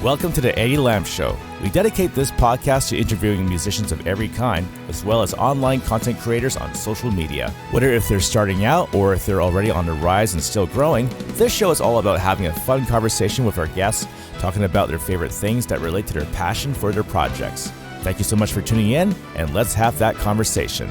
Welcome to the Eddie Lamb Show. We dedicate this podcast to interviewing musicians of every kind, as well as online content creators on social media. Whether if they're starting out or if they're already on the rise and still growing, this show is all about having a fun conversation with our guests, talking about their favorite things that relate to their passion for their projects. Thank you so much for tuning in, and let's have that conversation.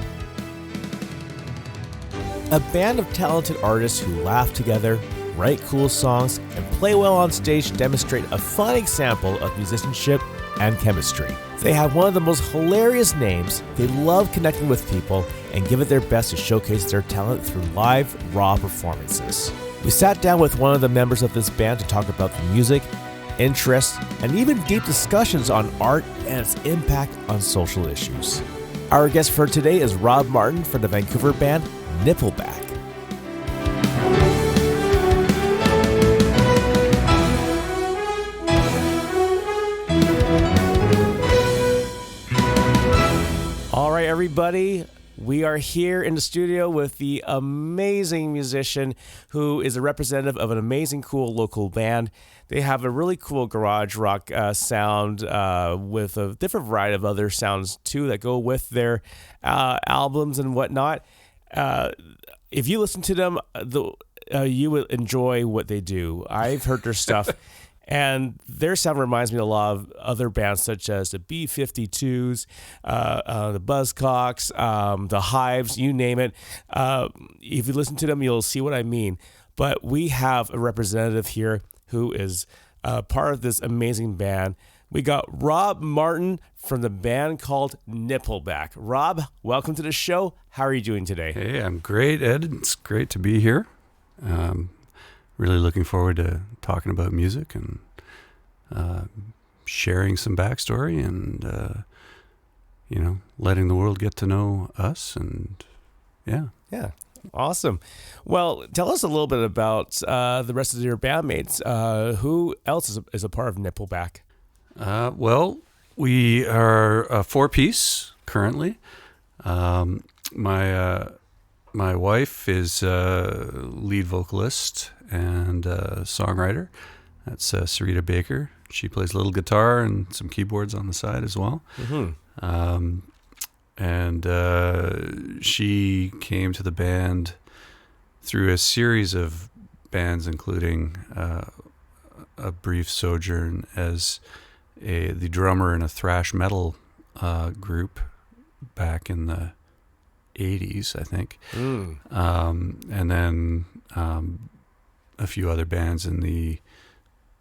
A band of talented artists who laugh together, write cool songs, and play well on stage demonstrate a fun example of musicianship and chemistry. They have one of the most hilarious names, they love connecting with people, and give it their best to showcase their talent through live, raw performances. We sat down with one of the members of this band to talk about the music, interests, and even deep discussions on art and its impact on social issues. Our guest for today is Rob Martin from the Vancouver band Nippleback. All right, everybody, we are here in the studio with the amazing musician who is a representative of an amazing, cool local band. They have a really cool garage rock sound with a different variety of other sounds, too, that go with their albums and whatnot. If you listen to them, you will enjoy what they do. I've heard their stuff. And their sound reminds me a lot of other bands such as the B-52s, the Buzzcocks, the Hives, you name it. If you listen to them, you'll see what I mean. But we have a representative here who is part of this amazing band. We got Rob Martin from the band called Nippleback. Rob, welcome to the show. How are you doing today? Hey, I'm great, Ed. It's great to be here. Really looking forward to talking about music and sharing some backstory and, letting the world get to know us. And yeah. Awesome. Well, tell us a little bit about the rest of your bandmates. Who else is a part of Nippleback? Well, we are a four-piece currently. My wife is lead vocalist and songwriter. That's Sarita Baker. She plays a little guitar and some keyboards on the side as well. Mm-hmm. She came to the band through a series of bands, including a brief sojourn as the drummer in a thrash metal group back in the 80s, I think. And then a few other bands in the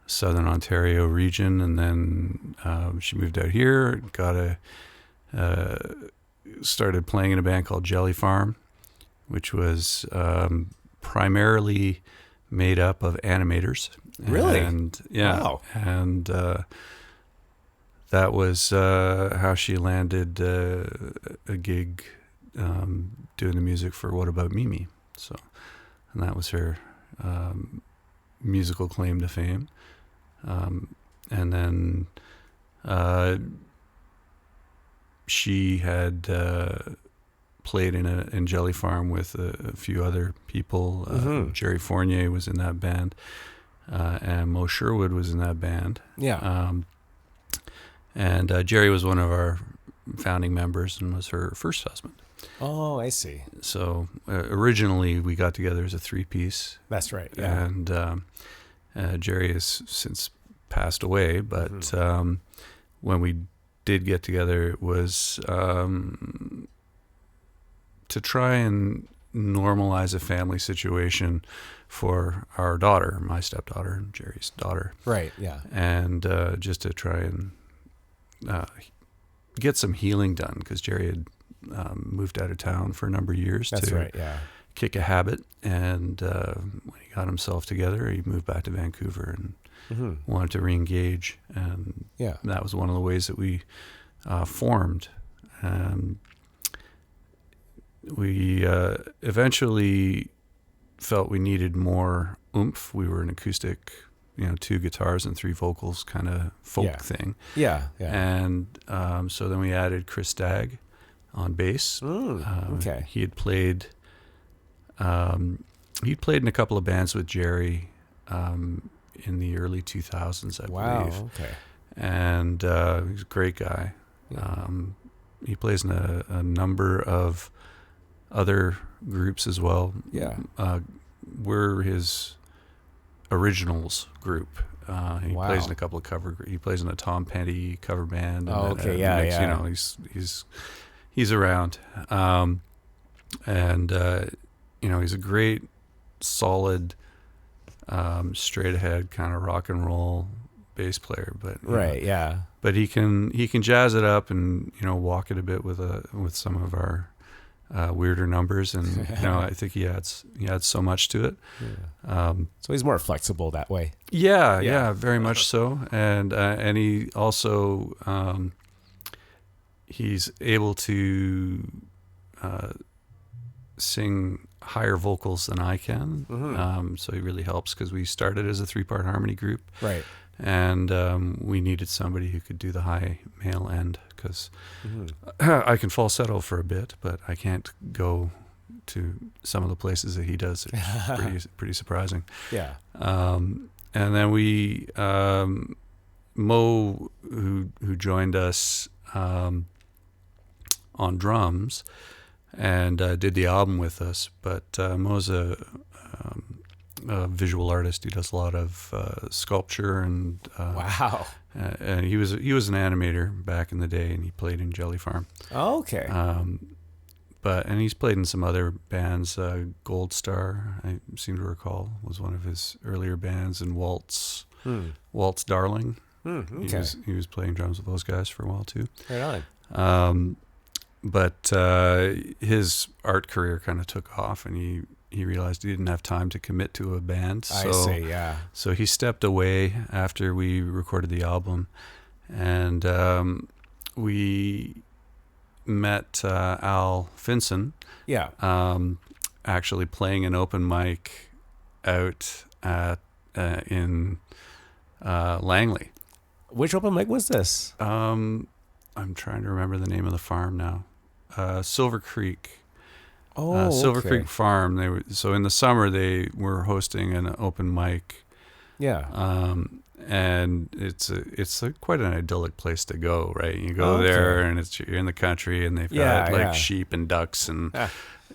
Southern Ontario region, and then she moved out here, started playing in a band called Jelly Farm, which was primarily made up of animators. Really? And yeah. Wow. And that was how she landed a gig doing the music for What About Mimi. So, and that was her musical claim to fame. And then she had played in Jelly Farm with a few other people. Mm-hmm. Jerry Fournier was in that band, and Mo Sherwood was in that band. Yeah. And Jerry was one of our founding members and was her first husband. Oh, I see. So originally we got together as a three-piece. That's right. Yeah. And Jerry has since passed away, but mm-hmm. When we did get together, it was to try and normalize a family situation for our daughter, my stepdaughter, Jerry's daughter. Right, yeah. And just to try and get some healing done, because Jerry had moved out of town for a number of years. That's right, yeah. Kick a habit, and when he got himself together, he moved back to Vancouver and mm-hmm. wanted to re-engage, and yeah. that was one of the ways that we formed. We eventually felt we needed more oomph. We were an acoustic, 2 guitars and 3 vocals kind of folk thing. Yeah. And so then we added Chris Stagg on bass. Okay. He had played in a couple of bands with Jerry in the early 2000s, I Wow. believe. Okay. And he's a great guy. Yeah. He plays in a number of other groups as well. Yeah. We're his originals group. He Wow. plays in a couple of he plays in a Tom Petty cover band. Oh, And okay. Yeah, yeah. You know, he's around. You know, he's a great, solid, straight ahead kind of rock and roll bass player. But Right. Yeah. but he can jazz it up and, you know, walk it a bit with some of our weirder numbers, and you know, I think he adds so much to it. Yeah. So he's more flexible that way. Yeah, very much so. And he also he's able to sing higher vocals than I can. Mm-hmm. So he really helps, because we started as a 3-part harmony group, Right. and we needed somebody who could do the high male end, because Mm-hmm. I can falsetto for a bit, but I can't go to some of the places that he does. It's pretty surprising. Yeah. And then we Mo, who joined us on drums and did the album with us, but Mo's a visual artist. He does a lot of sculpture and Wow. and he was an animator back in the day, and he played in Jelly Farm. Oh, okay. And he's played in some other bands. Gold Star, I seem to recall, was one of his earlier bands, and Waltz Darling. Okay. He was playing drums with those guys for a while too. Right on. But his art career kind of took off, and he realized he didn't have time to commit to a band. So, I see. Yeah. So he stepped away after we recorded the album, and we met Al Finson. Yeah. Actually playing an open mic out at in Langley. Which open mic was this? I'm trying to remember the name of the farm now. Silver Creek. Oh, Silver okay. Creek Farm. So in the summer they were hosting an open mic. Yeah. And it's quite an idyllic place to go, right? You go there, and you're in the country, and they've got sheep and ducks and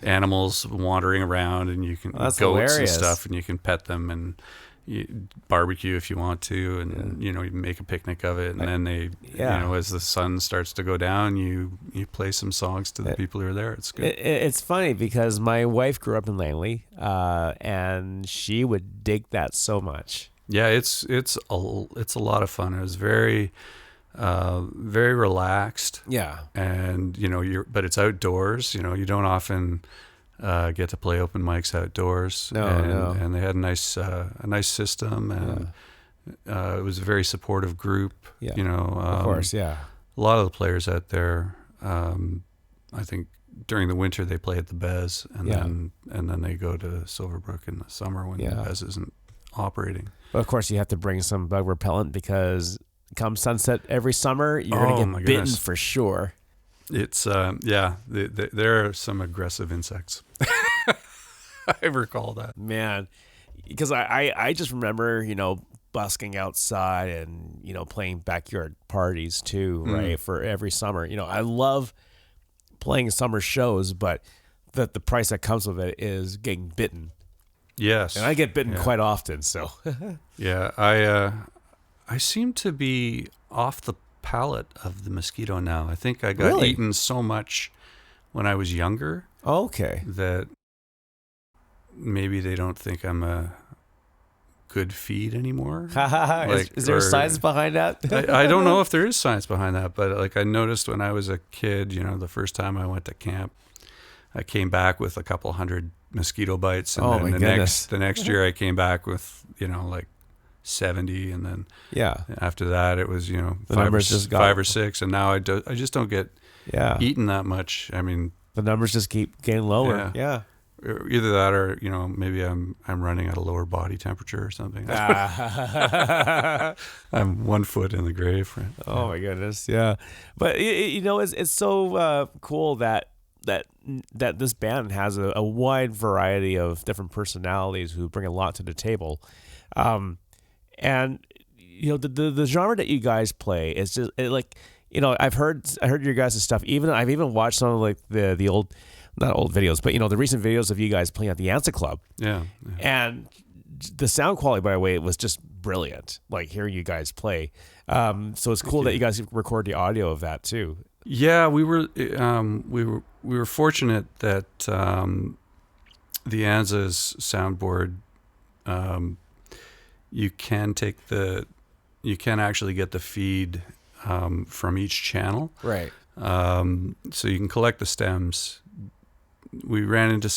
animals wandering around, and you can goats hilarious. and stuff, and you can pet them and you barbecue if you want to, and you know, you make a picnic of it, and then they, you know, as the sun starts to go down, you play some songs to the people who are there. It's good. It's funny because my wife grew up in Langley, and she would dig that so much. Yeah, it's a lot of fun. It was very relaxed. Yeah. And you know, but it's outdoors. You know, you don't often get to play open mics outdoors. No. And they had a nice system, and it was a very supportive group. Yeah. You know, Of course. Yeah. a lot of the players out there. I think during the winter they play at the Bez, and then they go to Silverbrook in the summer when the Bez isn't operating. But of course, you have to bring some bug repellent, because come sunset every summer, you're going to get bitten for sure. It's there are some aggressive insects. I recall that. Man, because I just remember, you know, busking outside and, you know, playing backyard parties too, right? For every summer. You know, I love playing summer shows, but the price that comes with it is getting bitten. Yes. And I get bitten quite often, so. Yeah, I seem to be off the palate of the mosquito now. I think I got eaten so much when I was younger. Okay. That maybe they don't think I'm a good feed anymore. Is there science behind that? I don't know if there is science behind that, but like I noticed when I was a kid, you know, the first time I went to camp, I came back with a couple hundred mosquito bites, and then the next year I came back with, you know, like 70, and then after that it was, you know, five or six, and now I just don't get eaten that much. I mean, the numbers just keep getting lower. Yeah. Either that, or, you know, maybe I'm running at a lower body temperature or something. I'm 1 foot in the grave. Right? Oh my goodness, yeah. But you know, it's so cool that this band has a wide variety of different personalities who bring a lot to the table, And the genre that you guys play is just like, I heard your guys' stuff. I've even watched some of like the old, not old videos, but the recent videos of you guys playing at the Answer Club. Yeah. And the sound quality, by the way, it was just brilliant. Like hearing you guys play. So it's cool that you guys record the audio of that too. Yeah, we were fortunate that the Anza's soundboard, you can actually get the feed from each channel. Right. So you can collect the stems. We ran into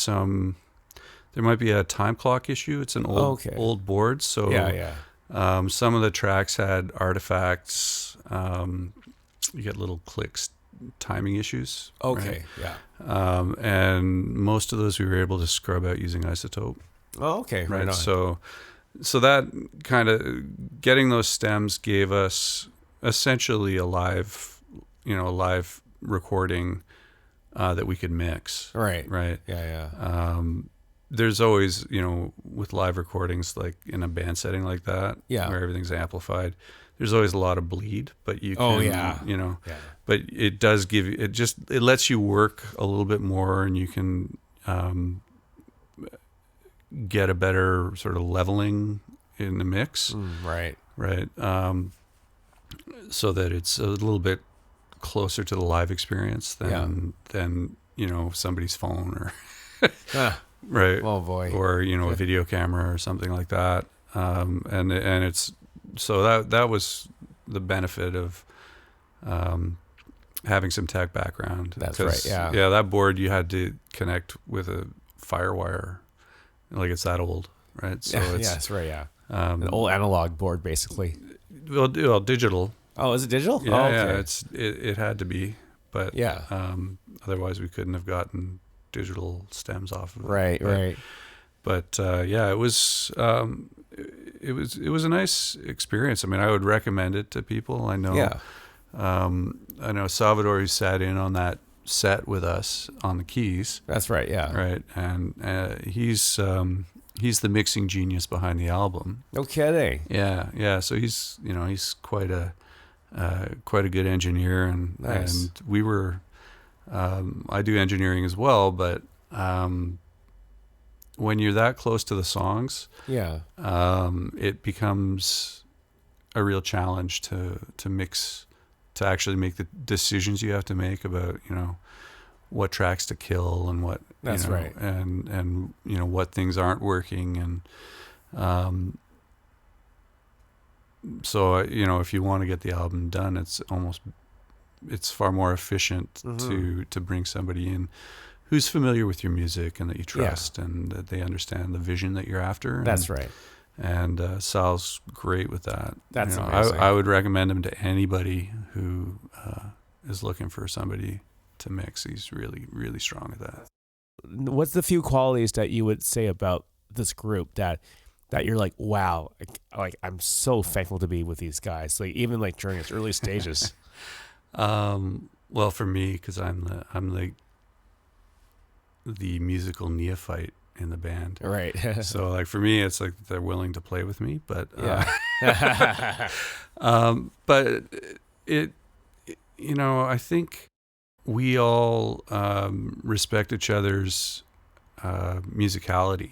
there might be a time clock issue. It's an old board. So some of the tracks had artifacts. You get little clicks, timing issues. Okay. Right? Yeah. And most of those we were able to scrub out using Isotope. Oh, okay. Right. On. So that kind of getting those stems gave us essentially a live recording that we could mix. Right. Right. Yeah. There's always, with live recordings, like in a band setting like that, where everything's amplified, there's always a lot of bleed, but you can, but it does give you, it lets you work a little bit more, and you can get a better sort of leveling in the mix. Right. Right. So that it's a little bit closer to the live experience than somebody's phone or right. Oh boy. Or a video camera or something like that. And it's so that was the benefit of having some tech background. That's right. Yeah. Yeah, that board you had to connect with a FireWire, like it's that old, right? So that's right. Yeah. An old analog board, basically. Well, digital. Oh, is it digital? Yeah, okay. It had to be, but otherwise we couldn't have gotten digital stems off of it. Right. But it was a nice experience. I mean, I would recommend it to people. I know. Yeah. I know Salvador, who sat in on that set with us on the keys. That's right. Yeah. Right, and he's the mixing genius behind the album. No kidding. Yeah. So he's quite a good engineer, and nice. And we were. I do engineering as well, but when you're that close to the songs, it becomes a real challenge to mix, to actually make the decisions you have to make about what tracks to kill and what right, and what things aren't working, and so if you want to get the album done, it's far more efficient to bring somebody in who's familiar with your music and that you trust and that they understand the vision that you're after. That's right. And Sal's great with that. That's amazing. I would recommend him to anybody who is looking for somebody to mix. He's really, really strong at that. What's the few qualities that you would say about this group that you're like, wow, like I'm so thankful to be with these guys, like even like during its early stages? Well, for me, because I'm the musical neophyte in the band, right? So like for me, it's like they're willing to play with me, but but it I think we all respect each other's musicality,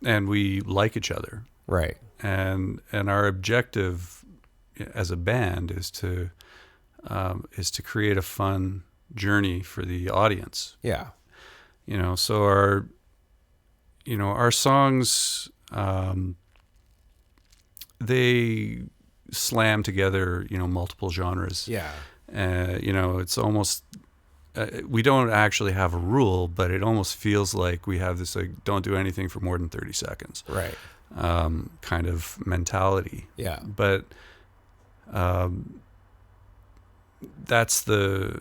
and we like each other, right? And our objective as a band is to create a fun journey for the audience. Yeah. So our songs, they slam together, multiple genres. Yeah. It's almost, we don't actually have a rule, but it almost feels like we have this, like, don't do anything for more than 30 seconds. Right. Kind of mentality. Yeah. But, that's the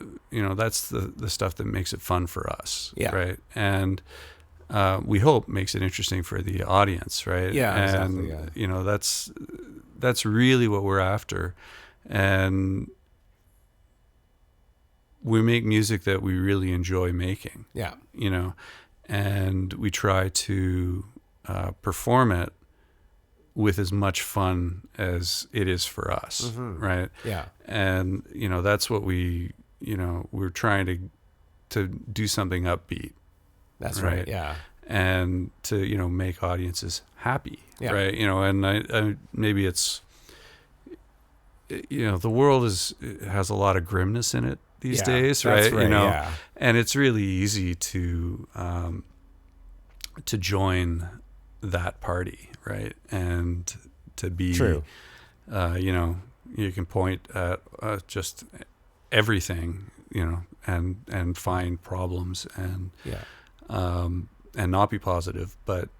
stuff that makes it fun for us. Yeah. Right. And, we hope makes it interesting for the audience. Right. Yeah. And, exactly. Yeah. That's really what we're after. And we make music that we really enjoy making. Yeah. and we try to perform it with as much fun as it is for us, right? Yeah. And that's what we're trying to do something upbeat. That's right. Yeah. And to make audiences happy, Yeah. right? And I maybe it's the world has a lot of grimness in it these days, right? That's right. Yeah. And it's really easy to join that party, right? And to be True. You can point at just everything, and find problems and not be positive, but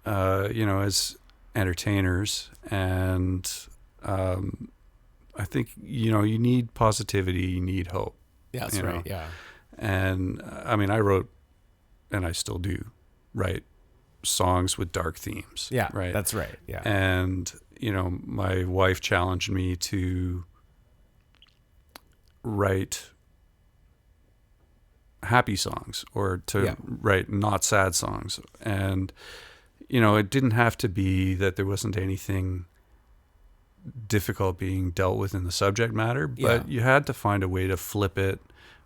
as entertainers, and I think you need positivity, you need hope. Yeah, that's right. Yeah. And I mean, I wrote, and I still do, write songs with dark themes. Yeah, right. That's right. Yeah. And my wife challenged me to write happy songs, or to write not sad songs. And it didn't have to be that there wasn't anything difficult being dealt with in the subject matter, but you had to find a way to flip it,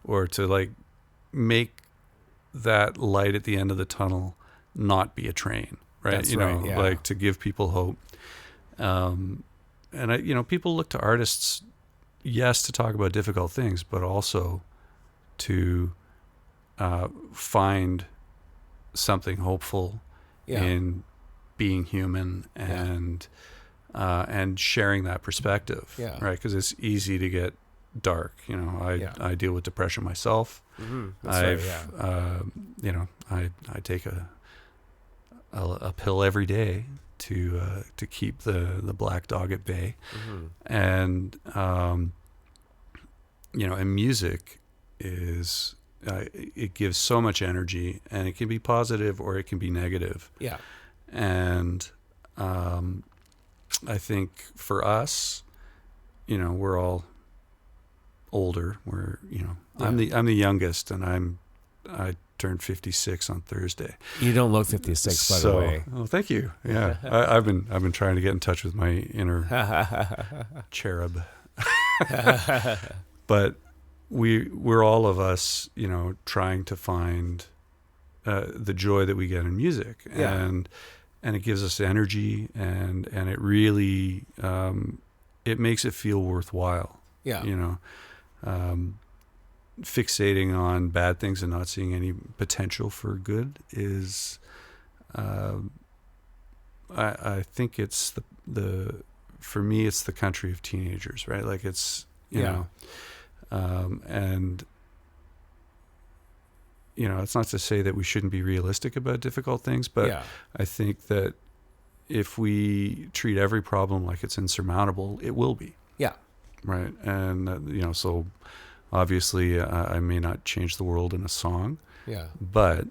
or to make that light at the end of the tunnel not be a train, right? That's right, yeah. Like to give people hope. And people look to artists, yes, to talk about difficult things, but also to find something hopeful in being human, and sharing that perspective, right? Because it's easy to get dark. I deal with depression myself. I take a pill every day to keep the black dog at bay. And and music is it gives so much energy, and it can be positive or it can be negative. And I think for us, we're all older. I'm the youngest, and I turned 56 on Thursday. You don't look 56, by the way. Oh, thank you. Yeah, I've been trying to get in touch with my inner cherub. But we're all of us, trying to find the joy that we get in music, and it gives us energy, and it really it makes it feel worthwhile. Fixating on bad things and not seeing any potential for good is, I think it's for me, it's the country of teenagers, right? Like it's, and it's not to say that we shouldn't be realistic about difficult things, but I think that if we treat every problem like it's insurmountable, it will be. Right. And, so obviously I may not change the world in a song, but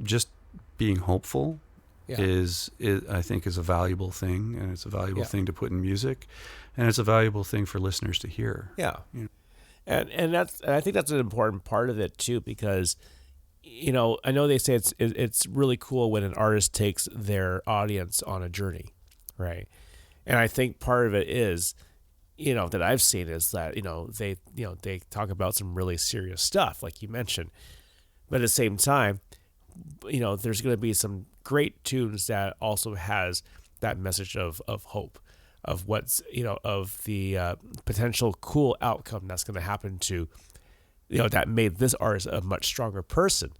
just being hopeful is I think is a valuable thing, and it's a valuable thing to put in music, and it's a valuable thing for listeners to hear. And I think that's an important part of it too, because I know they say it's really cool when an artist takes their audience on a journey, right? And I think part of it is, that I've seen is that they talk about some really serious stuff, like you mentioned, but at the same time, there's going to be some great tunes that also has that message of hope, of what's of the potential cool outcome that's going to happen to that made this artist a much stronger person.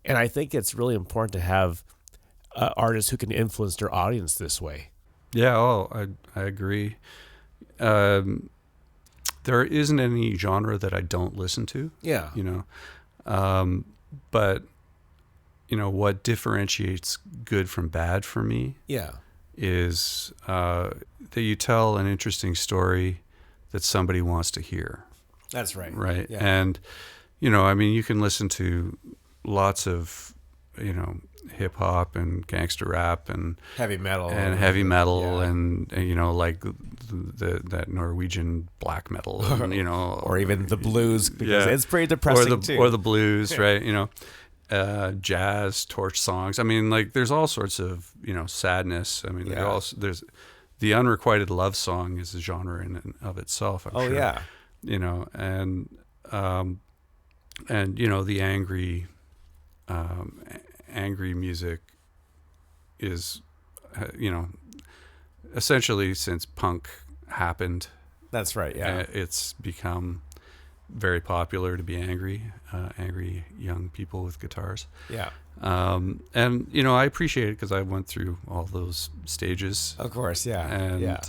And I think it's really important to have artists who can influence their audience this way. I agree. There isn't any genre that I don't listen to. But what differentiates good from bad for me is that you tell an interesting story that somebody wants to hear. That's right. Right. And, you can listen to lots of, hip hop and gangster rap and heavy metal and like that Norwegian black metal, and, or even the blues, because it's pretty depressing too. Or the blues, right? jazz, torch songs. I mean, like there's all sorts of, sadness. I mean, there's the unrequited love song is a genre in and of itself, I'm sure. Yeah. And the angry music is, essentially since punk happened. That's right. Yeah. It's become very popular to be angry young people with guitars. Yeah. And I appreciate it because I went through all those stages. Of course. Yeah. And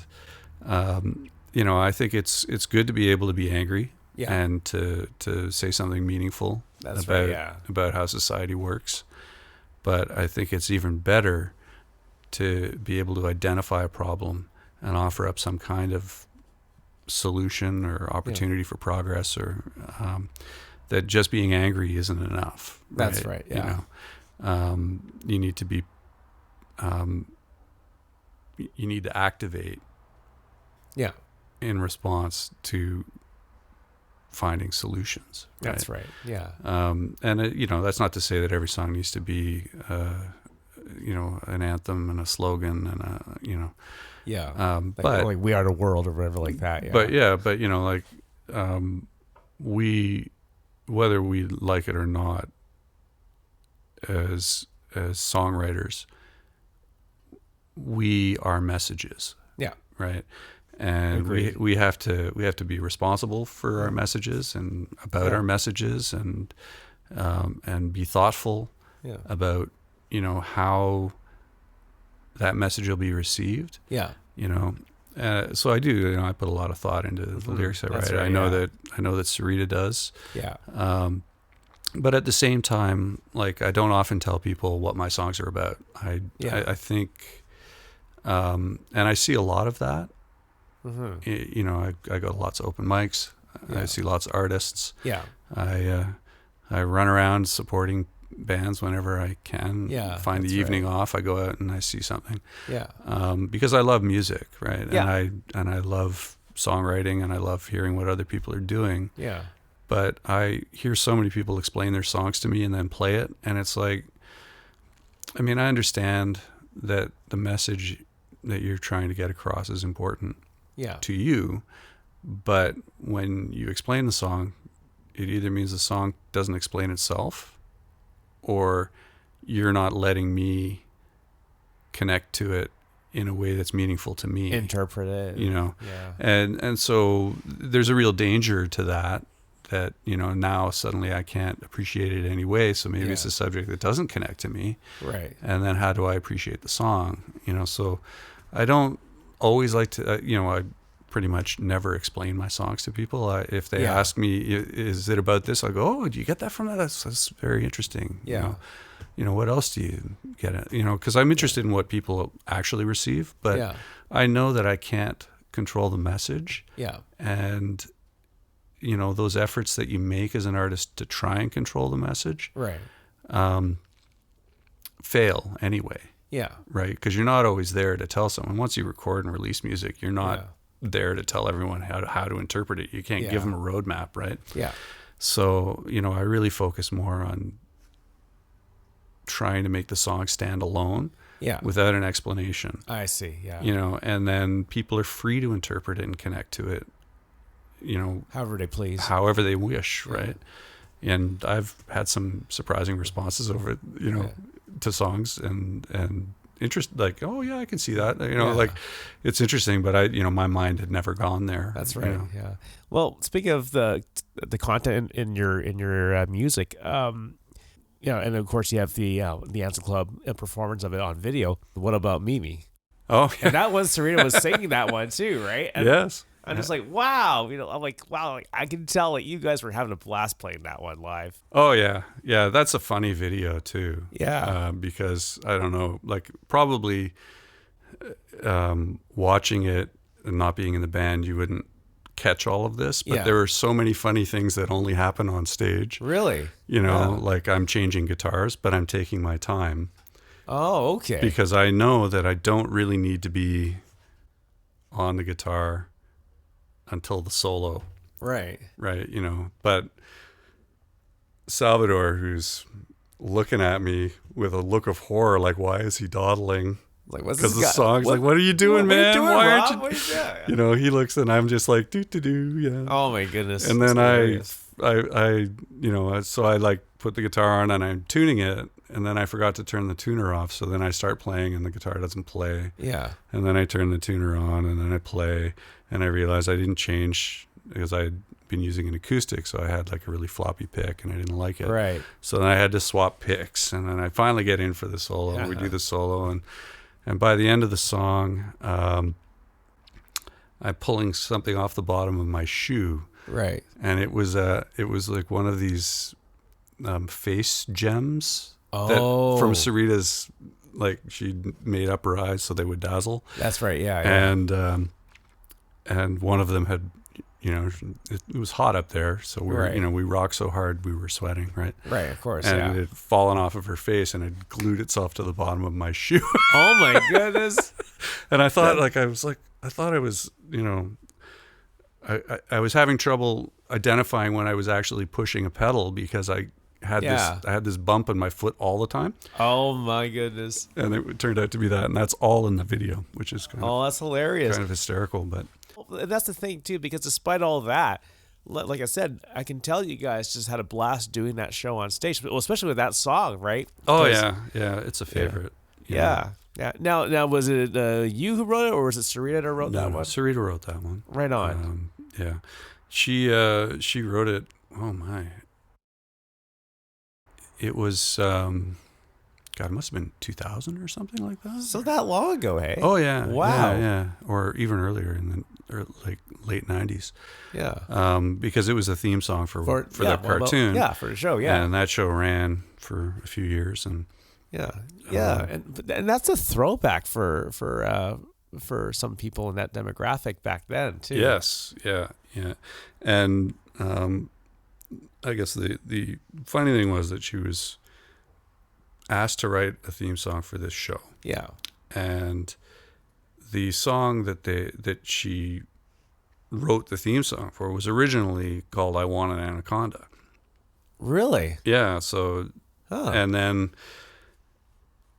I think it's good to be able to be angry. Yeah. And to say something meaningful about how society works. But I think it's even better to be able to identify a problem and offer up some kind of solution or opportunity for progress, or that just being angry isn't enough. That's right. Yeah. You need to be, you need to activate. Yeah. In response to finding solutions. Right? That's right. Yeah. And that's not to say that every song needs to be, an anthem and a slogan and but like We Are the World or whatever like that. Yeah. But we, whether we like it or not, as songwriters, we are messages. Yeah. Right. And we have to be responsible for our messages and about our messages, and be thoughtful about how that message will be received. Yeah. So I do. I put a lot of thought into the lyrics I write. Right, I know that Sarita does. Yeah. But at the same time, like I don't often tell people what my songs are about. I think, and I see a lot of that. I go to lots of open mics. I see lots of artists. Yeah. I run around supporting bands whenever I can. Yeah. Find the evening off. I go out and I see something. Yeah. Because I love music, right? Yeah. And I love songwriting, and I love hearing what other people are doing. Yeah. But I hear so many people explain their songs to me and then play it, and it's like, I mean, I understand that the message that you're trying to get across is important. Yeah. To you, but when you explain the song, it either means the song doesn't explain itself, or you're not letting me connect to it in a way that's meaningful to me. Interpret it. Yeah. And so there's a real danger to that now suddenly I can't appreciate it anyway. So maybe it's a subject that doesn't connect to me. Right. And then how do I appreciate the song? So I don't always like to, I pretty much never explain my songs to people. If they ask me, is it about this? I go, oh, do you get that from that? That's very interesting. Yeah. What else do you get it? Because I'm interested in what people actually receive, but I know that I can't control the message. Yeah. And, those efforts that you make as an artist to try and control the message. Right. Fail anyway. Yeah. Right. Because you're not always there to tell someone. Once you record and release music, you're not there to tell everyone how to interpret it. You can't give them a roadmap, right? Yeah. So, I really focus more on trying to make the song stand alone without an explanation. I see. Yeah. And then people are free to interpret it and connect to it, however they please. However they wish, right? And I've had some surprising responses over, to songs and interest, like, oh yeah, I can see that, like it's interesting, but my mind had never gone there. That's right. Yeah. Well, speaking of the content in your music, and of course you have the Ansel Club performance of it on video. What about Mimi? Oh, yeah. And that was Sarita was singing that one too, right? And yes. I'm just like, wow, I'm like, wow, I can tell like you guys were having a blast playing that one live. Oh yeah. Yeah. That's a funny video too. Yeah. Because I don't know, like probably, watching it and not being in the band, you wouldn't catch all of this, but there were so many funny things that only happen on stage. Really? Like I'm changing guitars, but I'm taking my time. Oh, okay. Because I know that I don't really need to be on the guitar until the solo. Right. Right. But Salvador, who's looking at me with a look of horror, like, why is he dawdling? Like, what's Because this the guy? song's like, what are you doing, what are you man? doing, Why Rob? aren't you? What are you doing? You know, he looks and I'm just like, yeah. Oh my goodness. And then That's I, so I like put the guitar on and I'm tuning it, and then I forgot to turn the tuner off. So then I start playing and the guitar doesn't play. Yeah. And then I turn the tuner on and then I play, and I realized I didn't change because I had been using an acoustic. So I had like a really floppy pick and I didn't like it. Right. So then I had to swap picks, and then I finally get in for the solo. Uh-huh. We do the solo, and by the end of the song, I'm pulling something off the bottom of my shoe. Right. And it was like one of these face gems that from Sarita's, like she made up her eyes so they would dazzle. That's right. Yeah. And one of them had, it was hot up there, so we were, Right. we rocked so hard we were sweating, right? Right. Of course. And yeah. it had fallen off of her face and it glued itself to the bottom of my shoe. Oh my goodness. And I thought, I was, I was having trouble identifying when I was actually pushing a pedal because I had this bump in my foot all the time. Oh my goodness. And it turned out to be that, and that's all in the video, which is that's hilarious. kind of hysterical. But And that's the thing too, because despite all of that, like I said, I can tell you guys just had a blast doing that show on stage, well, especially with that song, right? oh yeah, it's a favorite. Yeah. Now was it you who wrote it, or was it Sarita that wrote that one? Sarita wrote that one. Right on. Yeah, she wrote it. Oh my! It was God, it must have been 2000 or something like that. So that long ago, hey? Oh yeah! Wow. Yeah, or even earlier like late 90s. Yeah. Because it was a theme song for that cartoon. For the show. Yeah. And that show ran for a few years, and and that's a throwback for some people in that demographic back then too. Yes, yeah, and I guess the funny thing was that she was asked to write a theme song for this show. Yeah, and the song that she wrote the theme song for was originally called "I Want an Anaconda." Really? Yeah. So, and then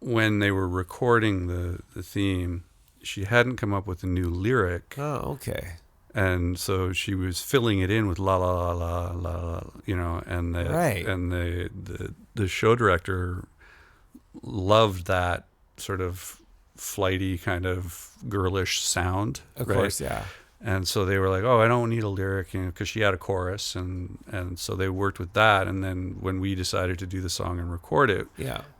when they were recording the theme, she hadn't come up with a new lyric. Oh, okay. And so she was filling it in with la la la la la, and the show director loved that sort of flighty kind of girlish sound. Of course, yeah. And so they were like, "Oh, I don't need a lyric," because she had a chorus, and so they worked with that. And then when we decided to do the song and record it,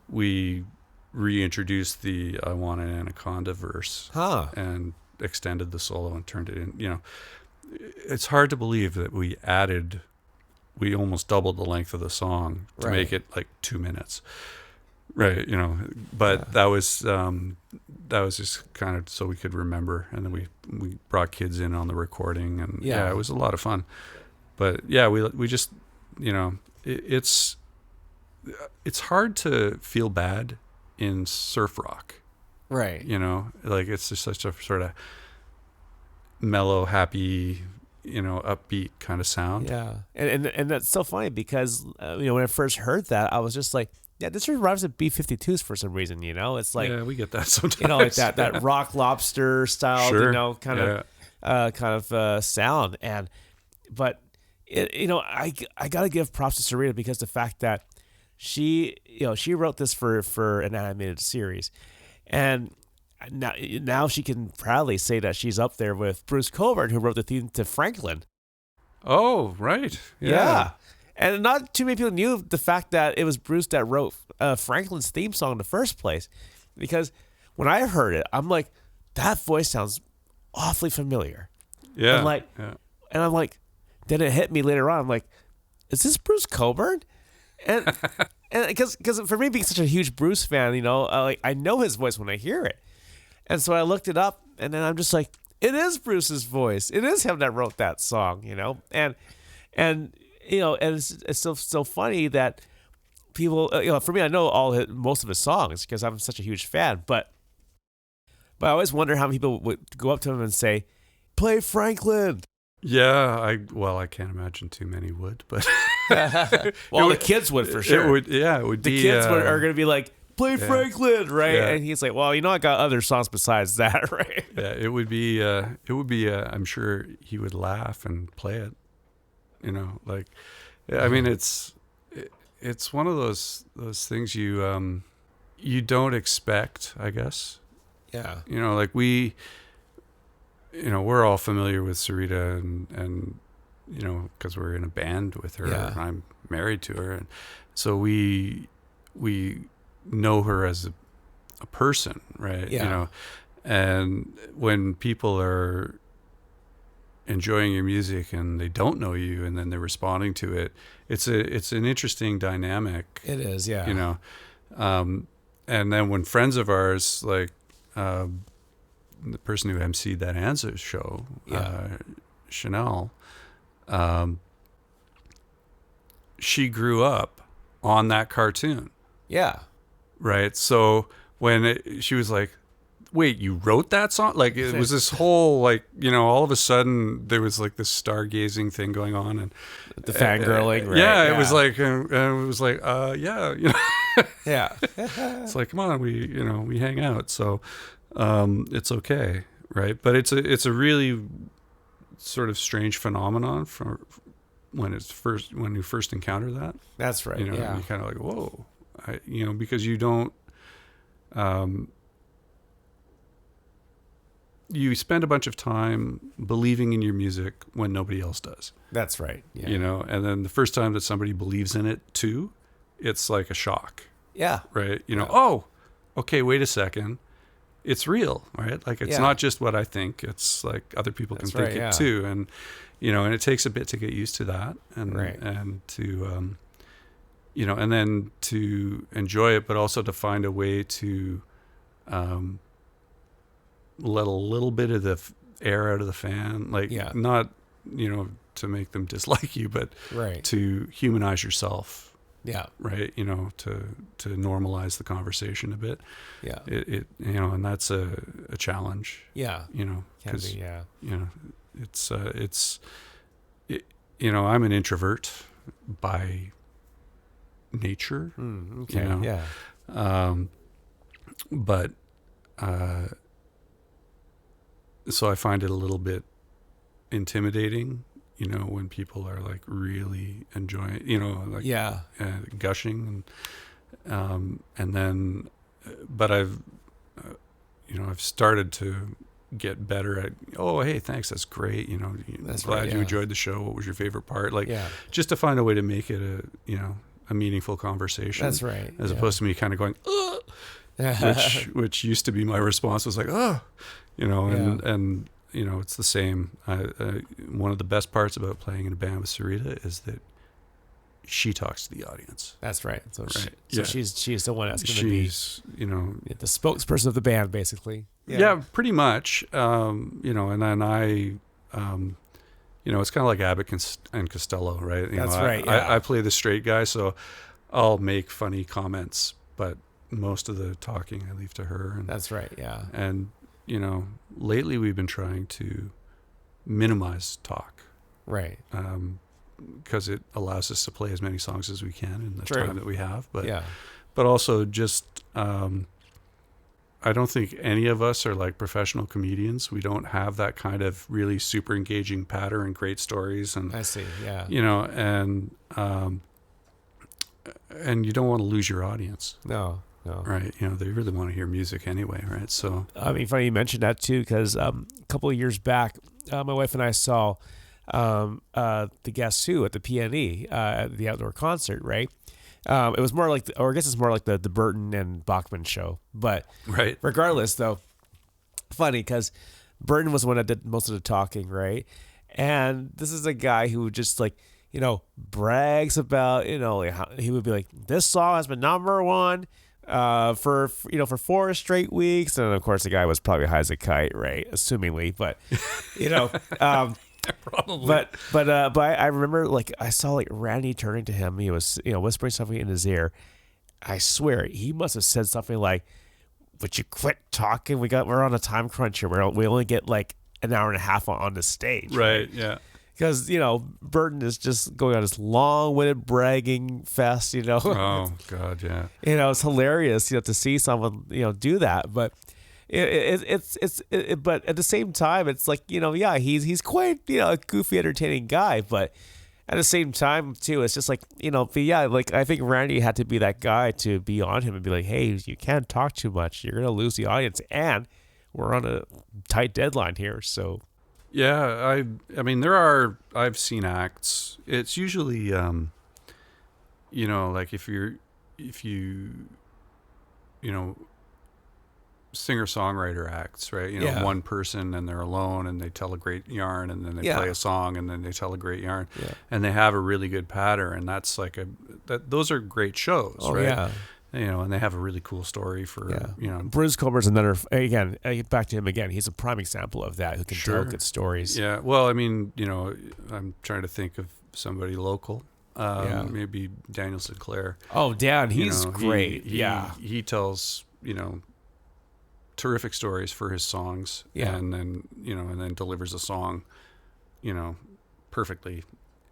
we reintroduced the "I Want an Anaconda" verse, and extended the solo and turned it in. It's hard to believe that we almost doubled the length of the song to make it like 2 minutes, right? But that was just kind of so we could remember, and then we brought kids in on the recording, and it was a lot of fun. But we just it's hard to feel bad in surf rock, right? Like it's just such a sort of mellow, happy, upbeat kind of sound. Yeah, and that's so funny because when I first heard that, I was just like, yeah, this reminds me of B-52s for some reason. It's like, we get that sometimes. Like that rock lobster style, sure. kind of sound. But I gotta give props to Sarita because the fact that she wrote this for an animated series, and now she can proudly say that she's up there with Bruce Coburn, who wrote the theme to Franklin. Oh, right. Yeah. And not too many people knew the fact that it was Bruce that wrote Franklin's theme song in the first place. Because when I heard it, I'm like, that voice sounds awfully familiar. Yeah. And I'm like, then it hit me later on. I'm like, is this Bruce Coburn? And because for me being such a huge Bruce fan, I know his voice when I hear it. And so I looked it up, and then I'm just like, it is Bruce's voice. It is him that wrote that song, and it's so funny that people, for me, I know most of his songs because I'm such a huge fan, but I always wonder how many people would go up to him and say, "Play Franklin." Yeah, I can't imagine too many would, but Well, the kids would for sure. It would, yeah, it would The be. kids are going to be like, play Franklin, right? Yeah. And he's like, well, I got other songs besides that, right? Yeah, it would be. I'm sure he would laugh and play it. Like, I mean, it's one of those things you don't expect, I guess. Yeah. Like we're all familiar with Sarita and because we're in a band with her and I'm married to her. And so we know her as a person, right? Yeah. And when people are enjoying your music and they don't know you and then they're responding to it, it's an interesting dynamic. It is, yeah. And then when friends of ours, like the person who emceed that Answers show, Chanel, she grew up on that cartoon. Yeah. Right. So when she was like, wait, you wrote that song? Like it was this whole, like, all of a sudden there was like this stargazing thing going on and the fangirling. Right? Yeah. It was like, yeah, yeah. It's like, come on, we hang out. So, it's okay. Right. But it's a really sort of strange phenomenon for when you first encounter that. That's right. You're kind of like, whoa, because you don't, you spend a bunch of time believing in your music when nobody else does. That's right. Yeah. And then the first time that somebody believes in it too, it's like a shock. Yeah. Right. Oh, okay, wait a second. It's real, right? Like it's not just what I think. It's like other people can think it too. And, and it takes a bit to get used to that and to, and then to enjoy it, but also to find a way to, let a little bit of the air out of the fan, like not, to make them dislike you, but to humanize yourself. Yeah. Right. To normalize the conversation a bit. Yeah. And that's a challenge. Yeah. Because, I'm an introvert by nature. Okay. Yeah. But, so I find it a little bit intimidating, when people are like really enjoying, like gushing, and then, but I've started to get better at, oh, hey, thanks, that's great, That's glad right, you enjoyed the show. What was your favorite part? Like, Yeah. just to find a way to make it a meaningful conversation. That's right. As opposed to me kind of going, which used to be my response was like, and it's the same. One of the best parts about playing in a band with Sarita is that she talks to the audience. That's right. So, right. she's the one that's going to be, the spokesperson of the band, basically. Yeah, pretty much. And then I, it's kind of like Abbott and Costello, right? That's right. Yeah. I play the straight guy, so I'll make funny comments, but most of the talking I leave to her. And, that's right. Yeah. And, lately we've been trying to minimize talk. Right. Because it allows us to play as many songs as we can in the time that we have. But also just, I don't think any of us are like professional comedians. We don't have that kind of really super engaging patter and great stories. And I see. Yeah. And you don't want to lose your audience. No. Right. They really want to hear music anyway. Right. So, I mean, funny you mentioned that too, because a couple of years back, my wife and I saw the Guess Who at the PNE, at the outdoor concert, right? It was more like, or I guess it's more like the Burton and Bachman show. But regardless, though, funny because Burton was the one that did most of the talking, right? And this is a guy who just like, brags about, how he would be like, this song has been number one for 4 straight weeks. And of course, the guy was probably high as a kite, right? Assumingly, but, probably. But I remember like I saw like Randy turning to him. He was whispering something in his ear. I swear he must have said something like, "Would you quit talking? We're on a time crunch here. We only get like an hour and a half on the stage." Right. Yeah. because Burton is just going on this long-winded bragging fest. Oh God, yeah. It's hilarious, to see someone do that, but. But at the same time, it's like yeah, he's quite a goofy, entertaining guy, but at the same time too, it's just like but yeah, like I think Randy had to be that guy to be on him and be like, hey, you can't talk too much, you're gonna lose the audience, and we're on a tight deadline here, so. Yeah, I mean I've seen acts. It's usually like if you singer-songwriter acts, right? One person and they're alone and they tell a great yarn, and then they play a song and then they tell a great yarn, and they have a really good pattern, and that's like those are great shows, right? Yeah. And they have a really cool story for, Bruce Comer's another, again, back to him again, he's a prime example of that, who can tell good stories. Yeah, well, I mean, I'm trying to think of somebody local. Maybe Daniel Sinclair. Oh, Dan, he's great. He tells, terrific stories for his songs, and then delivers a song, perfectly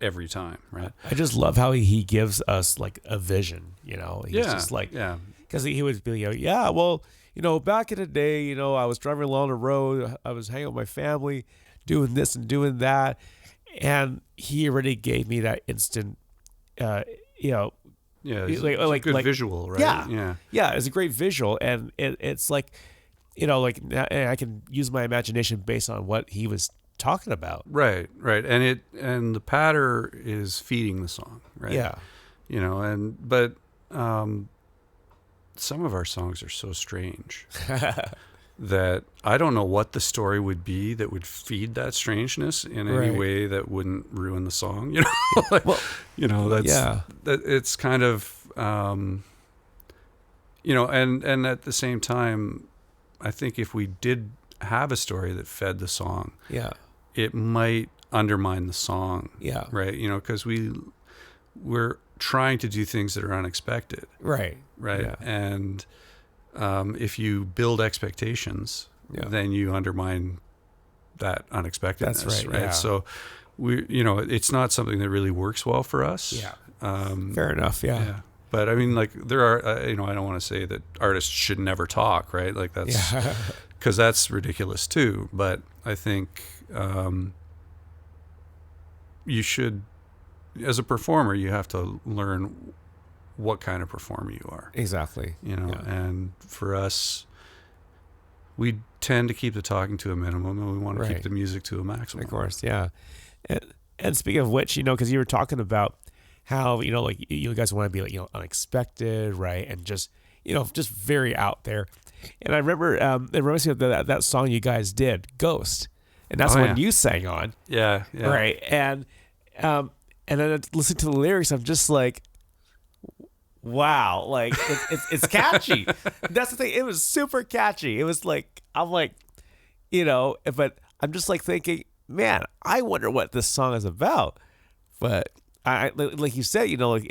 every time, right? I just love how he gives us like a vision, he's just like, because he would be back in the day, I was driving along the road, I was hanging with my family, doing this and doing that, and he already gave me that instant, like good visual, right? It's a great visual, and it's like, I can use my imagination based on what he was talking about. Right, and the patter is feeding the song, right? Yeah, but some of our songs are so strange that I don't know what the story would be that would feed that strangeness in any way that wouldn't ruin the song. It's kind of and at the same time, I think if we did have a story that fed the song, it might undermine the song, right? Because we're trying to do things that are unexpected, right, and if you build expectations, then you undermine that unexpectedness. That's right. Yeah. So it's not something that really works well for us. Fair enough. Yeah. But I mean, like there are, I don't want to say that artists should never talk, right? Like that's because that's ridiculous too. But I think you should, as a performer, you have to learn what kind of performer you are. Exactly. And for us, we tend to keep the talking to a minimum, and we want to keep the music to a maximum. Of course, yeah. And speaking of which, because you were talking about how like you guys want to be like unexpected, right, and just just very out there. And I remember it reminds me of that song you guys did, Ghost, and that's when you sang on. Yeah. Right, and then listening to the lyrics, I'm just like, wow, like it's catchy. That's the thing. It was super catchy. It was like, I'm like, but I'm just like thinking, man, I wonder what this song is about. But I like you said, what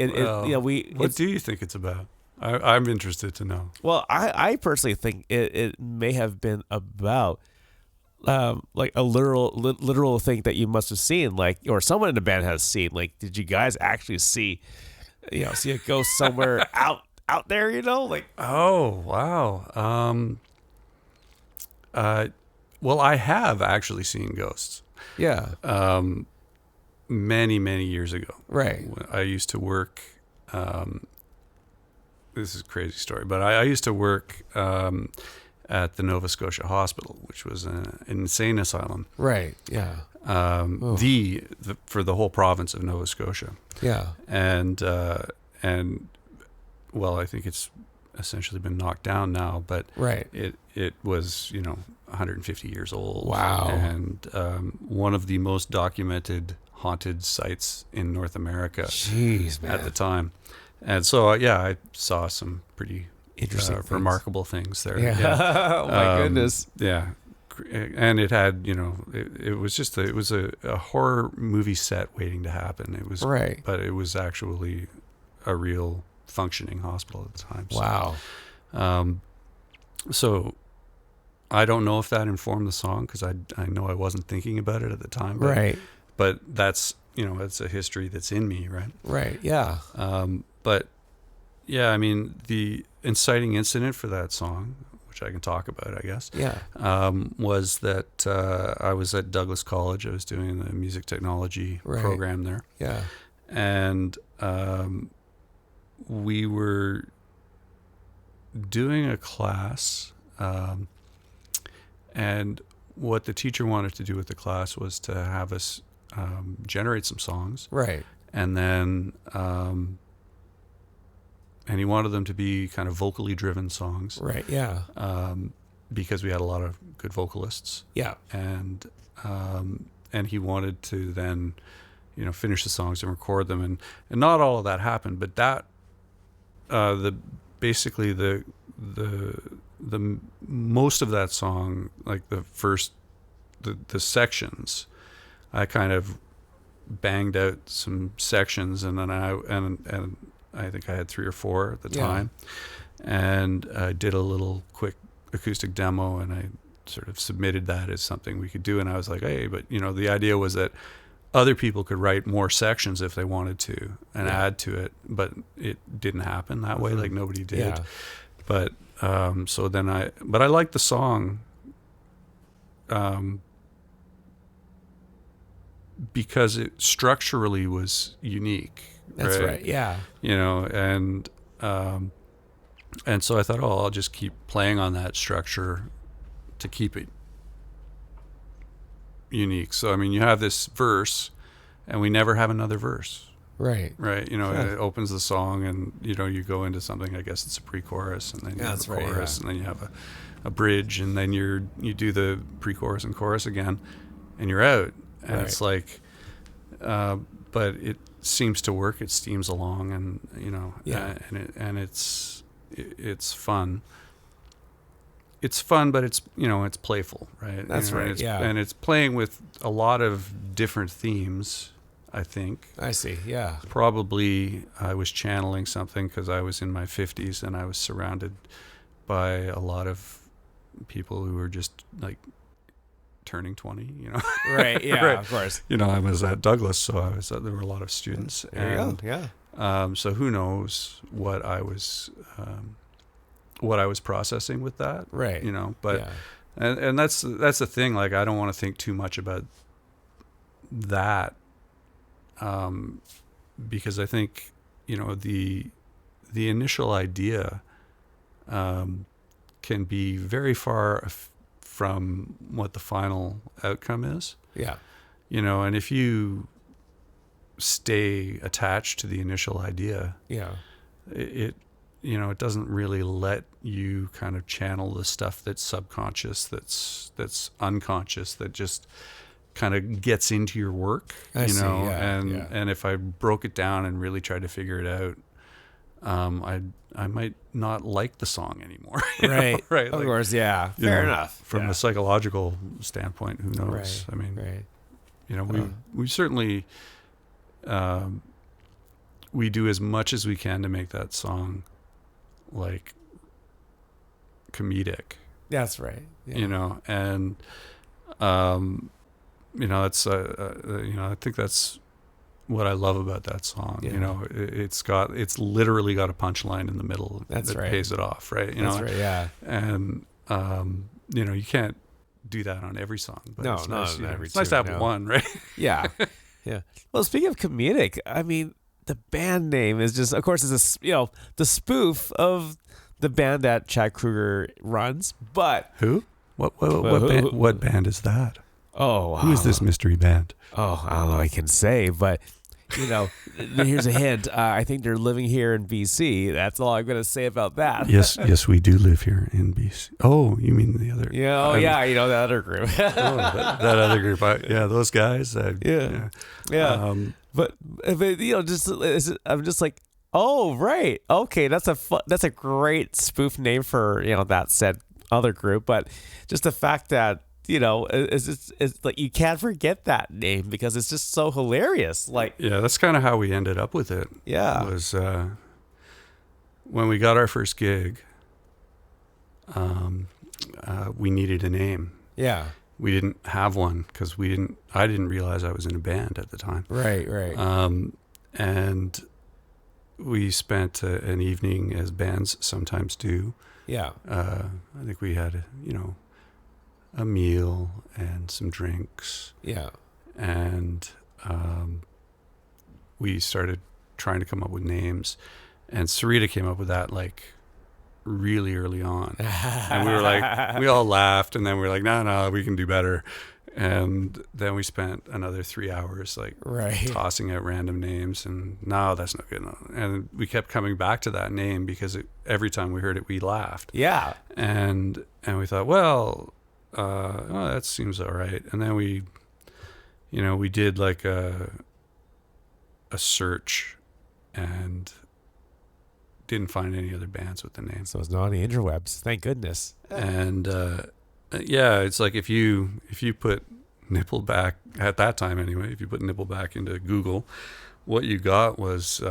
do you think it's about? I'm interested to know. Well, I personally think it may have been about like a literal thing that you must have seen, like, or someone in the band has seen. Like, did you guys actually see a ghost somewhere out there? Like, oh wow. Well, I have actually seen ghosts. Yeah. Many years ago. Right. I used to work. This is a crazy story, but I used to work at the Nova Scotia Hospital, which was an insane asylum. Right. Yeah. For the whole province of Nova Scotia. Yeah. And well, I think it's essentially been knocked down now, but it was 150 years old. Wow. And one of the most documented haunted sites in North America. Jeez, man. At the time. And so I saw some pretty interesting remarkable things there. Oh my goodness. Yeah. And it had, it was a horror movie set waiting to happen. It was but it was actually a real functioning hospital at the time. Wow. So I don't know if that informed the song, because I know I wasn't thinking about it at the time. but that's, it's a history that's in me, right? Right. Yeah. But yeah, I mean, the inciting incident for that song, which I can talk about, I guess, Yeah. was that I was at Douglas College. I was doing the music technology program there. Yeah. And we were doing a class, and what the teacher wanted to do with the class was to have us generate some songs. Right. And then, and he wanted them to be kind of vocally driven songs. Right. Yeah. Because we had a lot of good vocalists. Yeah. And he wanted to then, finish the songs and record them. And not all of that happened, but that, basically the most of that song, like the sections, I kind of banged out some sections, and then I think I had 3 or 4 at the time, and I did a little quick acoustic demo, and I sort of submitted that as something we could do. And I was like, hey, but the idea was that other people could write more sections if they wanted to and add to it, but it didn't happen that way. Like nobody did. Yeah. But so then I liked the song because it structurally was unique. That's right. Yeah. And so I thought, I'll just keep playing on that structure to keep it unique. So, I mean, you have this verse and we never have another verse. Right. Right. It opens the song and, you go into something, I guess it's a pre-chorus, and then you have a chorus, and then you have a bridge, and then you do the pre-chorus and chorus again, and you're out. And it's like, but it seems to work. It steams along, and, it's fun. It's fun, but it's, it's playful, right? That's right. And it's playing with a lot of different themes, I think. I see. Yeah. Probably I was channeling something because I was in my 50s and I was surrounded by a lot of people who were just like turning 20, Right. Yeah, right. Of course. I was at Douglas, so there were a lot of students. There you go. Yeah. So who knows what I was processing with that. Right. But, and that's the thing. Like, I don't want to think too much about that. Because I think, the initial idea, can be very far from what the final outcome is. Yeah. And if you stay attached to the initial idea, it doesn't really let you kind of channel the stuff that's subconscious, that's unconscious, that just kind of gets into your work, and if I broke it down and really tried to figure it out, I might not like the song anymore. Right. Right. Of course. Yeah. Fair enough. From a psychological standpoint, who knows? Right. I mean, we certainly, we do as much as we can to make that song like comedic. That's right. Yeah. And, that's, I think that's what I love about that song. Yeah. It's literally got a punchline in the middle that pays it off. Right. That's right. Yeah. And, you can't do that on every song, but no, it's not nice, on every it's nice to have one, right? Yeah. Yeah. Well, speaking of comedic, I mean, the band name is just, of course, it's the spoof of the band that Chad Kruger runs, but who? What band is that? Oh, who is this mystery band? Oh, I don't know. I can say, but here's a hint. I think they're living here in BC. That's all I'm going to say about that. Yes, we do live here in BC. Oh, you mean the other? Yeah. Oh, yeah. The other group. that other group. Those guys. Yeah. But I'm just like, oh, right. Okay, that's a great spoof name for that said other group. But just the fact that it's like you can't forget that name because it's just so hilarious. Like, that's kind of how we ended up with it. Yeah, was when we got our first gig. We needed a name. Yeah, we didn't have one because I didn't realize I was in a band at the time. Right. And we spent an evening, as bands sometimes do. Yeah. I think we had, a meal and some drinks. Yeah. And we started trying to come up with names. And Sarita came up with that, like, really early on. And we were like, we all laughed, and then we were like, no, we can do better. And then we spent another 3 hours like tossing out random names, and no, that's not good enough. And we kept coming back to that name because every time we heard it, we laughed. Yeah. And we thought, well, that seems all right. And then we did like a search and didn't find any other bands with the name. So it's not on the interwebs. Thank goodness. And yeah, it's like if you put Nippleback at that time anyway, if you put Nippleback into Google, what you got was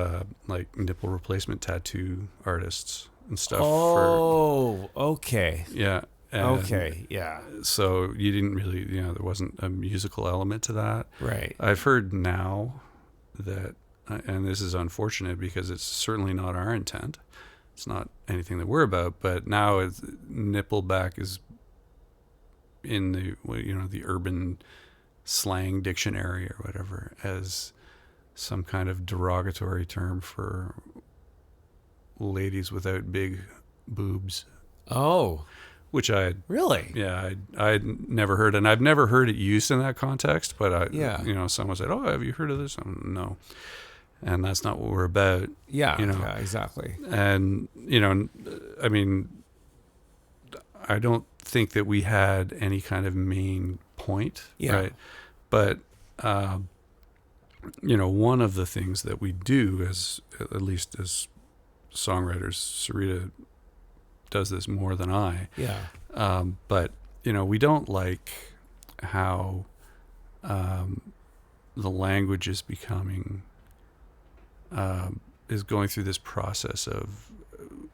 like nipple replacement tattoo artists and stuff. Okay. Yeah. Okay. Yeah. So you didn't really, there wasn't a musical element to that. Right. I've heard now that, and this is unfortunate because it's certainly not our intent. It's not anything that we're about, but now Nippleback is in the urban slang dictionary or whatever as some kind of derogatory term for ladies without big boobs. Oh, which I really? Yeah, I'd never heard, and I've never heard it used in that context. But someone said, "Oh, have you heard of this?" No, and that's not what we're about. Yeah, yeah, exactly. And I mean, I don't think that we had any kind of main point, right? But one of the things that we do, at least as songwriters, Sarita does this more than I. Yeah. But we don't like how the language is becoming is going through this process of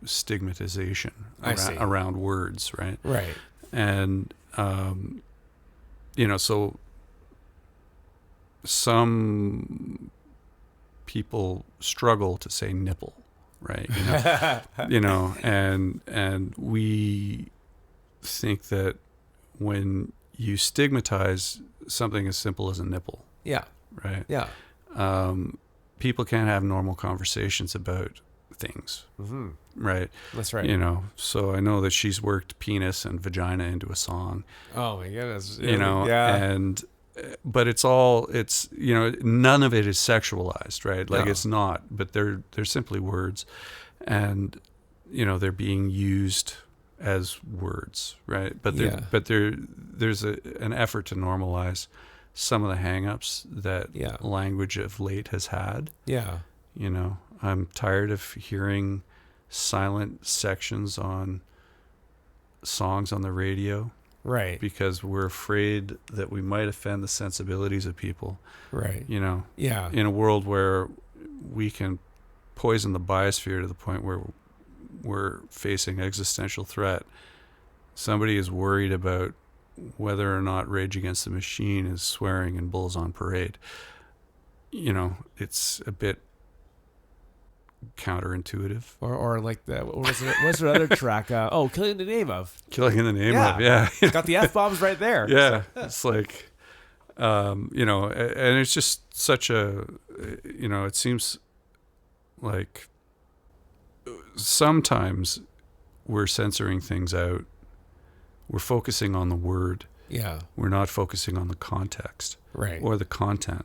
stigmatization around words, right? Right. And so some people struggle to say nipple, right? And we think that when you stigmatize something as simple as a nipple, right? Yeah. People can't have normal conversations about things, right? That's right. So I know that she's worked penis and vagina into a song. Oh my goodness. But it's none of it is sexualized, right? Like it's not, but they're simply words, and they're being used as words, right? But there's an effort to normalize some of the hang-ups that language of late has had. Yeah. I'm tired of hearing silent sections on songs on the radio. Right. Because we're afraid that we might offend the sensibilities of people. Right. Yeah. In a world where we can poison the biosphere to the point where we're facing existential threat, somebody is worried about whether or not Rage Against the Machine is swearing in Bulls on Parade. It's a bit counterintuitive. Or like what was the other track? Killing in the Name of. Killing in the Name of, yeah. It's got the F-bombs right there. Yeah. It's like, and it's just such a, it seems like sometimes we're censoring things out. We're focusing on the word. Yeah. We're not focusing on the context. Right. Or the content.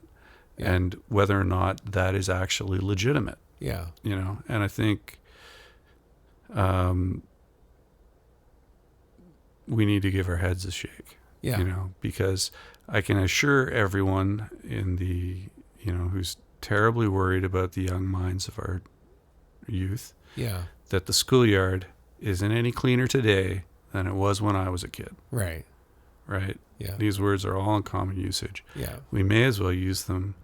Yeah. And whether or not that is actually legitimate. Yeah. And I think we need to give our heads a shake. Yeah. Because I can assure everyone in the, who's terribly worried about the young minds of our youth. Yeah. That the schoolyard isn't any cleaner today than it was when I was a kid. Right. Right? Yeah. These words are all in common usage. Yeah. We may as well use them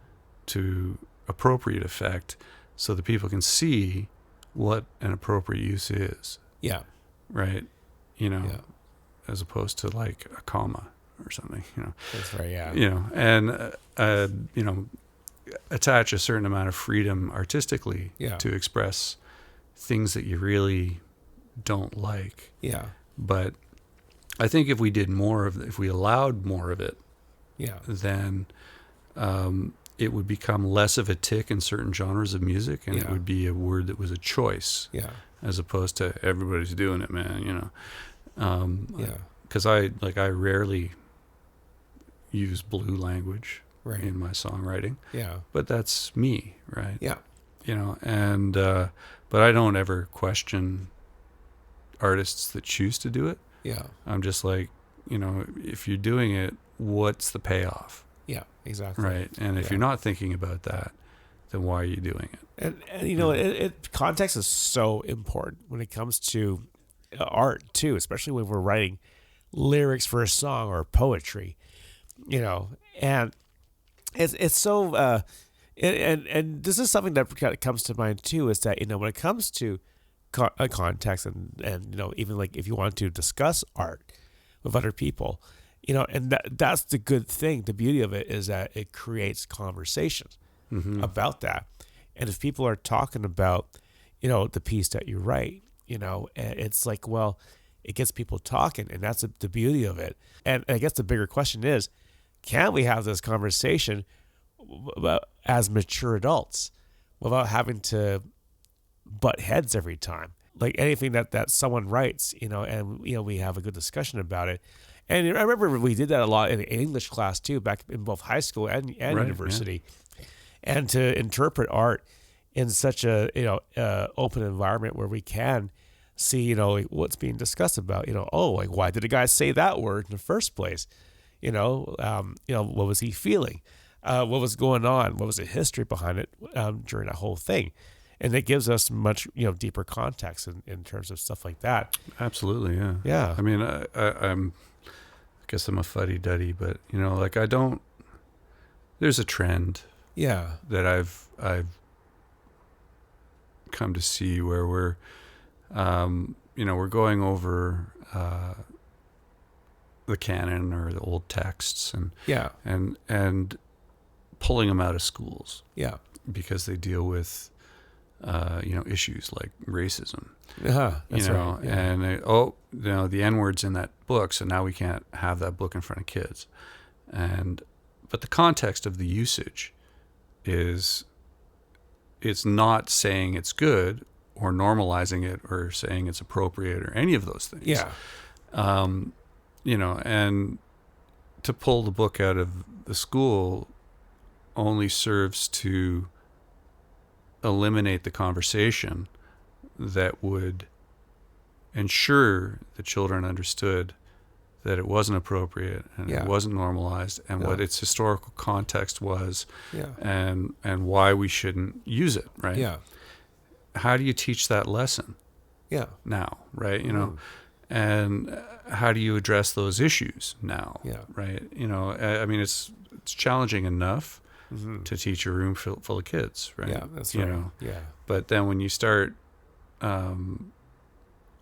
to appropriate effect so that people can see what an appropriate use is. Yeah. Right? As opposed to like a comma or something, you know. That's right. Yeah. You know, and you know, attach a certain amount of freedom artistically to express things that you really don't like. Yeah. But I think if we did more of, if we allowed more of it, then it would become less of a tick in certain genres of music, and it would be a word that was a choice, as opposed to everybody's doing it, man. You know, because I rarely use blue language in my songwriting. Yeah, but that's me, right? Yeah, you know, and but I don't ever question artists that choose to do it. Yeah, I'm just like, you know, if you're doing it, what's the payoff? Yeah, exactly. Right. And if you're not thinking about that, then why are you doing it? And you know, context is so important when it comes to art too, especially when we're writing lyrics for a song or poetry, you know, and it's so, and this is something that kind of comes to mind too, is that, you know, when it comes to context and, you know, even like if you want to discuss art with other people, you know, and that's the good thing. The beauty of it is that it creates conversations about that. And if people are talking about, you know, the piece that you write, you know, it's like, well, it gets people talking, and that's the beauty of it. And I guess the bigger question is, can we have this conversation as mature adults without having to butt heads every time? Like anything that someone writes, you know, and, you know, we have a good discussion about it. And I remember we did that a lot in English class too, back in both high school and university. Yeah. And to interpret art in such a, you know, open environment where we can see, you know, like what's being discussed about, you know, oh, like why did the guy say that word in the first place? You know, what was he feeling? What was going on? What was the history behind it during that whole thing? And it gives us much, you know, deeper context in terms of stuff like that. Absolutely, yeah. Yeah. I mean, I guess I'm a fuddy-duddy, but, you know, like there's a trend that I've come to see where we're, you know, we're going over the canon or the old texts and pulling them out of schools. Yeah. Because they deal with, you know, issues like racism. That's, you know, right. Yeah. And you know, the N-word's in that book, so now we can't have that book in front of kids. But the context of the usage is, it's not saying it's good or normalizing it or saying it's appropriate or any of those things. Yeah. You know, and to pull the book out of the school only serves to eliminate the conversation that would ensure the children understood that it wasn't appropriate and it wasn't normalized, and what its historical context was, and why we shouldn't use it, right? Yeah. How do you teach that lesson? Yeah. Now, right? You know, and how do you address those issues now? Yeah. Right? You know, I mean, it's challenging enough to teach a room full of kids, right? Yeah, that's right. You know? Yeah. But then when you start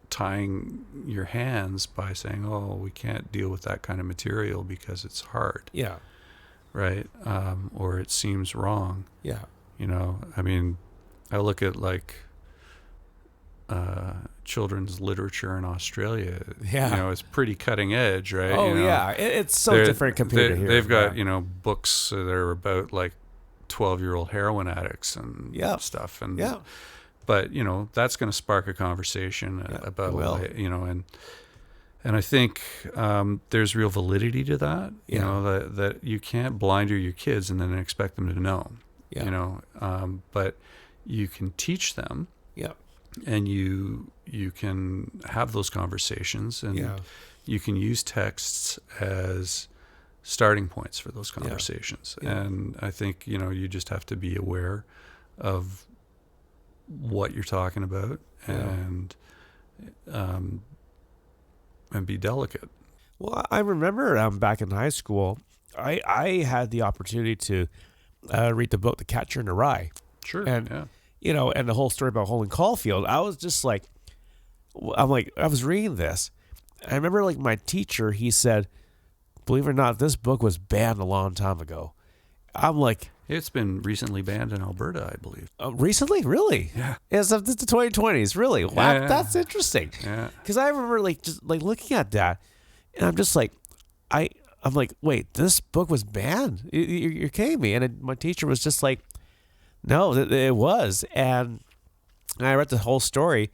tying your hands by saying, "Oh, we can't deal with that kind of material because it's hard." Yeah. Right? Or it seems wrong. Yeah. You know, I mean, I look at like children's literature in Australia. Yeah. You know, it's pretty cutting edge, right? Oh, you know, yeah. It's so different compared to here. They've got, you know, books that are about like 12-year-old heroin addicts and stuff. And but, you know, that's going to spark a conversation about, you know, and I think there's real validity to that, you know, that you can't blinder your kids and then expect them to know, you know, but you can teach them. Yeah. And you can have those conversations, and you can use texts as starting points for those conversations. Yeah. And I think, you know, you just have to be aware of what you're talking about and be delicate. Well, I remember back in high school, I had the opportunity to read the book The Catcher in the Rye. Sure. And you know, and the whole story about Holden Caulfield, I was just like, I was reading this. I remember like my teacher, he said, believe it or not, this book was banned a long time ago. I'm like, It's been recently banned in Alberta, I believe. recently? Really? Yeah. It's up to the 2020s. Really? Wow, Yeah. that's interesting. Yeah. Because I remember like just like looking at that, and I'm just like, I'm like, wait, this book was banned? You're kidding me? And my teacher was just like, no, it was. And I read the whole story,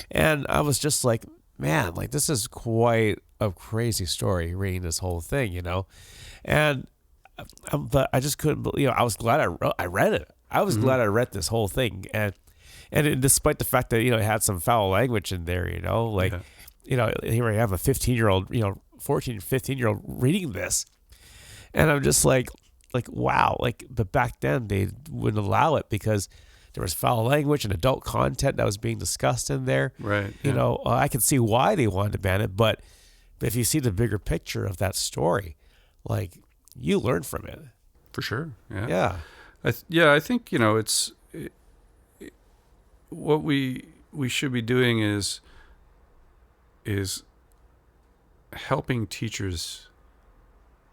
and I was just like, man, like this is quite a crazy story. Reading this whole thing, and. But I just couldn't believe, I was glad I read it. I was glad I read this whole thing. And despite the fact that, it had some foul language in there, like, here I have a 15-year-old, 14, 15-year-old reading this. And I'm just like, wow. Like, but back then they wouldn't allow it because there was foul language and adult content that was being discussed in there. Right. I can see why they wanted to ban it. But if you see the bigger picture of that story, like, you learn from it. For sure. Yeah. I think, what we should be doing is helping teachers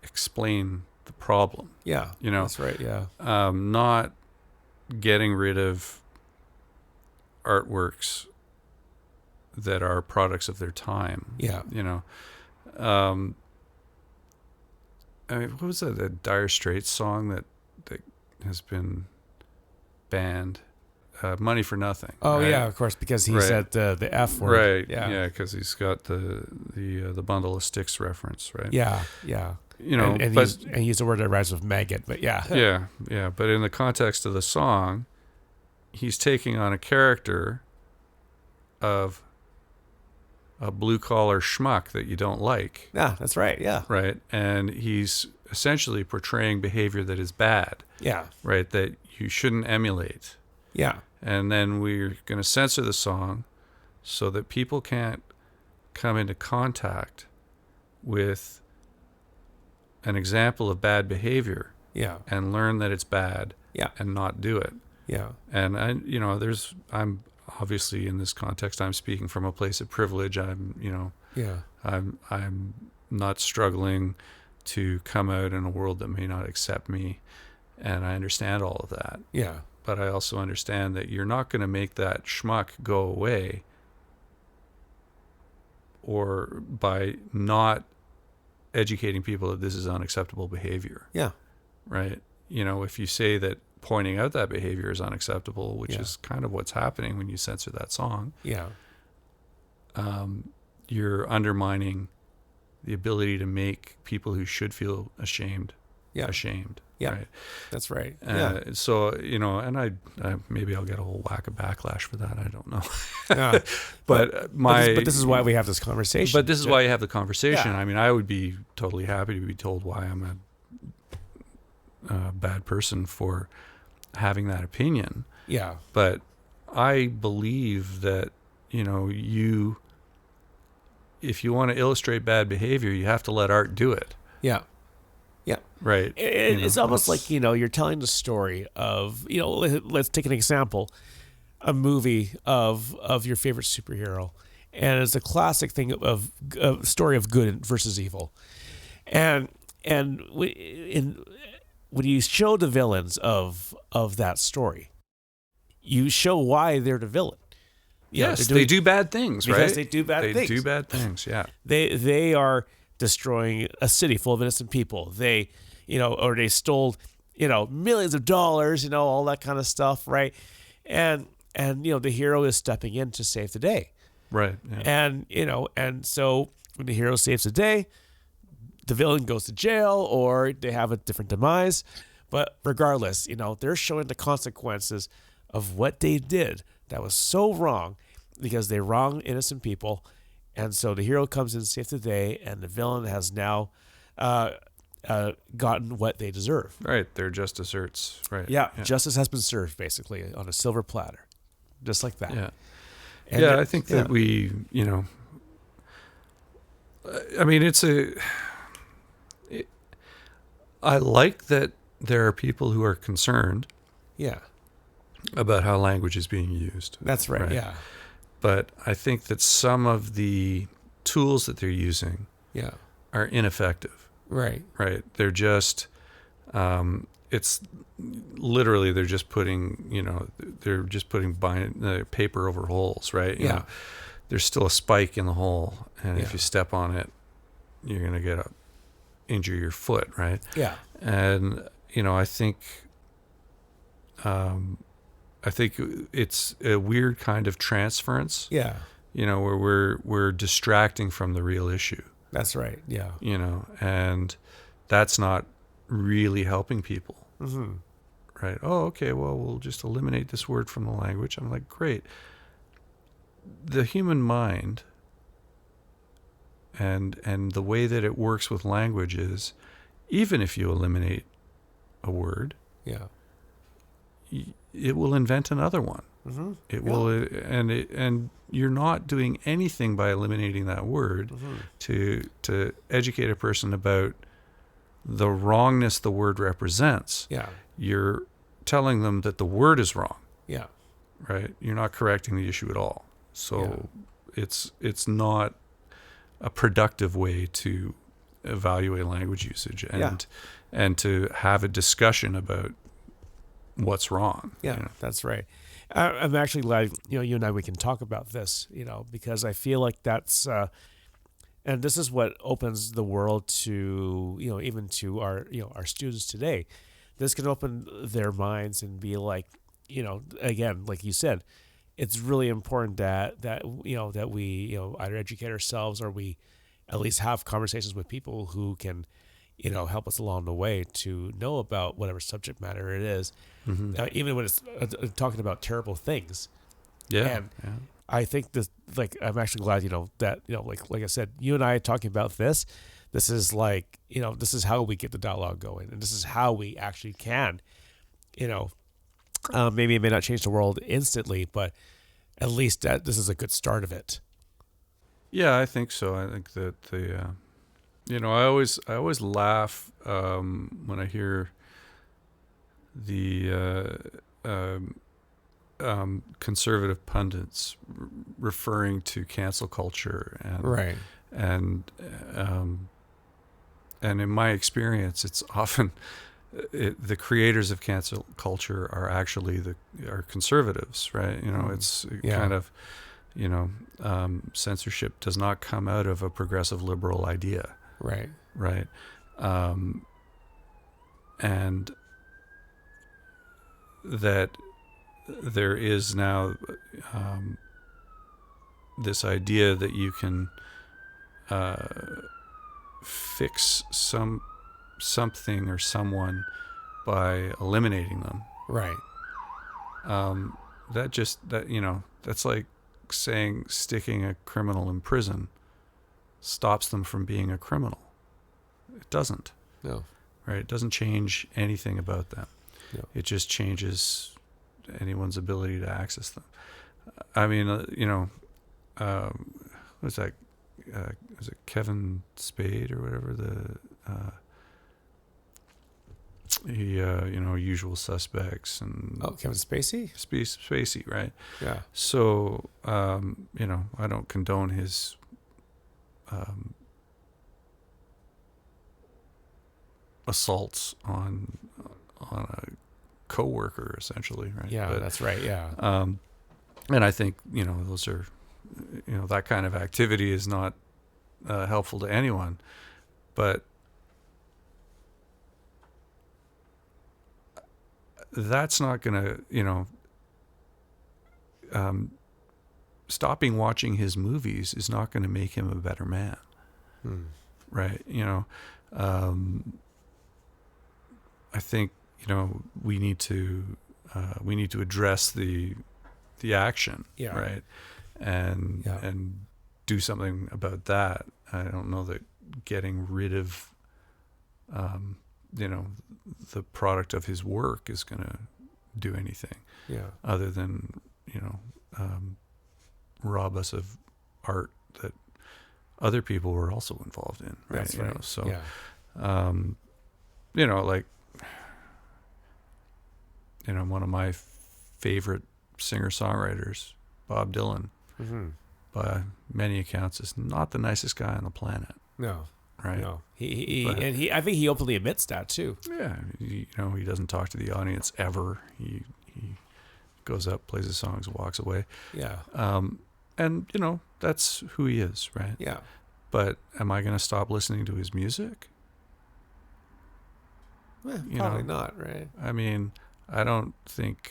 explain the problem. Yeah. That's right. Yeah. Not getting rid of artworks that are products of their time. Yeah. I mean, what was that? A Dire Straits song that has been banned? Money for Nothing. Oh right? yeah, of course, because he Right. said the F word. Right. Yeah. because he's got the bundle of sticks reference. Right. Yeah. Yeah. And but he used a word that rhymes with maggot, but yeah. yeah. But in the context of the song, he's taking on a character of a blue-collar schmuck that you don't like. Yeah, that's right. Yeah. Right. And he's essentially portraying behavior that is bad. Yeah. Right. That you shouldn't emulate. Yeah. And then we're going to censor the song so that people can't come into contact with an example of bad behavior. Yeah. And learn that it's bad. Yeah. And not do it. Yeah. And I'm obviously in this context, I'm speaking from a place of privilege. I'm not struggling to come out in a world that may not accept me. And I understand all of that. Yeah. But I also understand that you're not going to make that schmuck go away or by not educating people that this is unacceptable behavior. Yeah. Right. If you say that pointing out that behavior is unacceptable, which is kind of what's happening when you censor that song. Yeah. You're undermining the ability to make people who should feel ashamed ashamed. Yeah. Right? That's right. So, and I maybe I'll get a whole whack of backlash for that. I don't know. Yeah. but this is why we have this conversation. But this is why you have the conversation. Yeah. I mean, I would be totally happy to be told why I'm a bad person for having that opinion. Yeah. But I believe that, if you want to illustrate bad behavior, you have to let art do it. Yeah. Yeah. Right. It's almost like, you're telling the story of, let's take an example, a movie of your favorite superhero. And it's a classic thing of story of good versus evil. And when you show the villains of that story, you show why they're the villain. Yes, they do bad things, right? Because they do bad things. They do bad things, yeah. They are destroying a city full of innocent people. They, or they stole, millions of dollars, all that kind of stuff, right? And the hero is stepping in to save the day. Right. Yeah. And so when the hero saves the day, the villain goes to jail or they have a different demise. But regardless, they're showing the consequences of what they did that was so wrong because they wronged innocent people. And so the hero comes in to save the day, and the villain has now gotten what they deserve. Right. They're just desserts. Right. Yeah. Justice has been served, basically, on a silver platter. Just like that. Yeah. And I think that we, I mean, I like that there are people who are concerned about how language is being used. That's right. Yeah. But I think that some of the tools that they're using are ineffective. Right. right? They're just, it's literally, they're just putting, paper over holes, right? You know, there's still a spike in the hole, and if you step on it, you're going to injure your foot, right? Yeah. And, I think it's a weird kind of transference, Yeah. where we're distracting from the real issue. That's right. Yeah. And that's not really helping people. Mm-hmm. Right. Oh, okay. Well, we'll just eliminate this word from the language. I'm like, great. The human mind and the way that it works with language is, even if you eliminate a word, it will invent another one. Mm-hmm. It will, and you're not doing anything by eliminating that word to educate a person about the wrongness the word represents. Yeah. You're telling them that the word is wrong. Yeah. Right? You're not correcting the issue at all. So it's not a productive way to evaluate language usage and to have a discussion about what's wrong. Yeah, that's right. I'm actually glad, you and I, we can talk about this, because I feel like that's, and this is what opens the world to, even to our, our students today. This can open their minds and be like, again, like you said, it's really important that we, either educate ourselves or we at least have conversations with people who can, help us along the way to know about whatever subject matter it is, even when it's talking about terrible things. Yeah. And I think this, I'm actually glad, that, like I said, you and I talking about this is like, this is how we get the dialogue going. And this is how we actually can, maybe it may not change the world instantly, but at least this is a good start of it. Yeah, I think so. I think that the, I always laugh when I hear the conservative pundits referring to cancel culture and in my experience, it's often the creators of cancel culture are actually are conservatives, right? It's kind of, censorship does not come out of a progressive liberal idea. Right. Right. And that there is now this idea that you can fix something or someone by eliminating them. Right. That's like saying sticking a criminal in prison stops them from being a criminal. It doesn't. No. Right? It doesn't change anything about them. No. It just changes anyone's ability to access them. I mean, what's that? Was it Kevin Spade or whatever? Usual Suspects and Kevin Spacey? Spacey, right? Yeah. So, I don't condone his assaults on a coworker, essentially, right? Yeah, that's right. Yeah. And I think those are, that kind of activity is not helpful to anyone, but that's not going to, stopping watching his movies is not going to make him a better man. Right. I think, we need to address the action, right. And do something about that. I don't know that getting rid of, the product of his work is going to do anything other than, rob us of art that other people were also involved in. Right. That's right. So, one of my favorite singer-songwriters, Bob Dylan, by many accounts, is not the nicest guy on the planet. No. right? I think he openly admits that too. Yeah, he doesn't talk to the audience ever. He goes up, plays his songs, walks away. Yeah. And that's who he is, right? Yeah. But am I going to stop listening to his music? Probably not, right? I mean, I don't think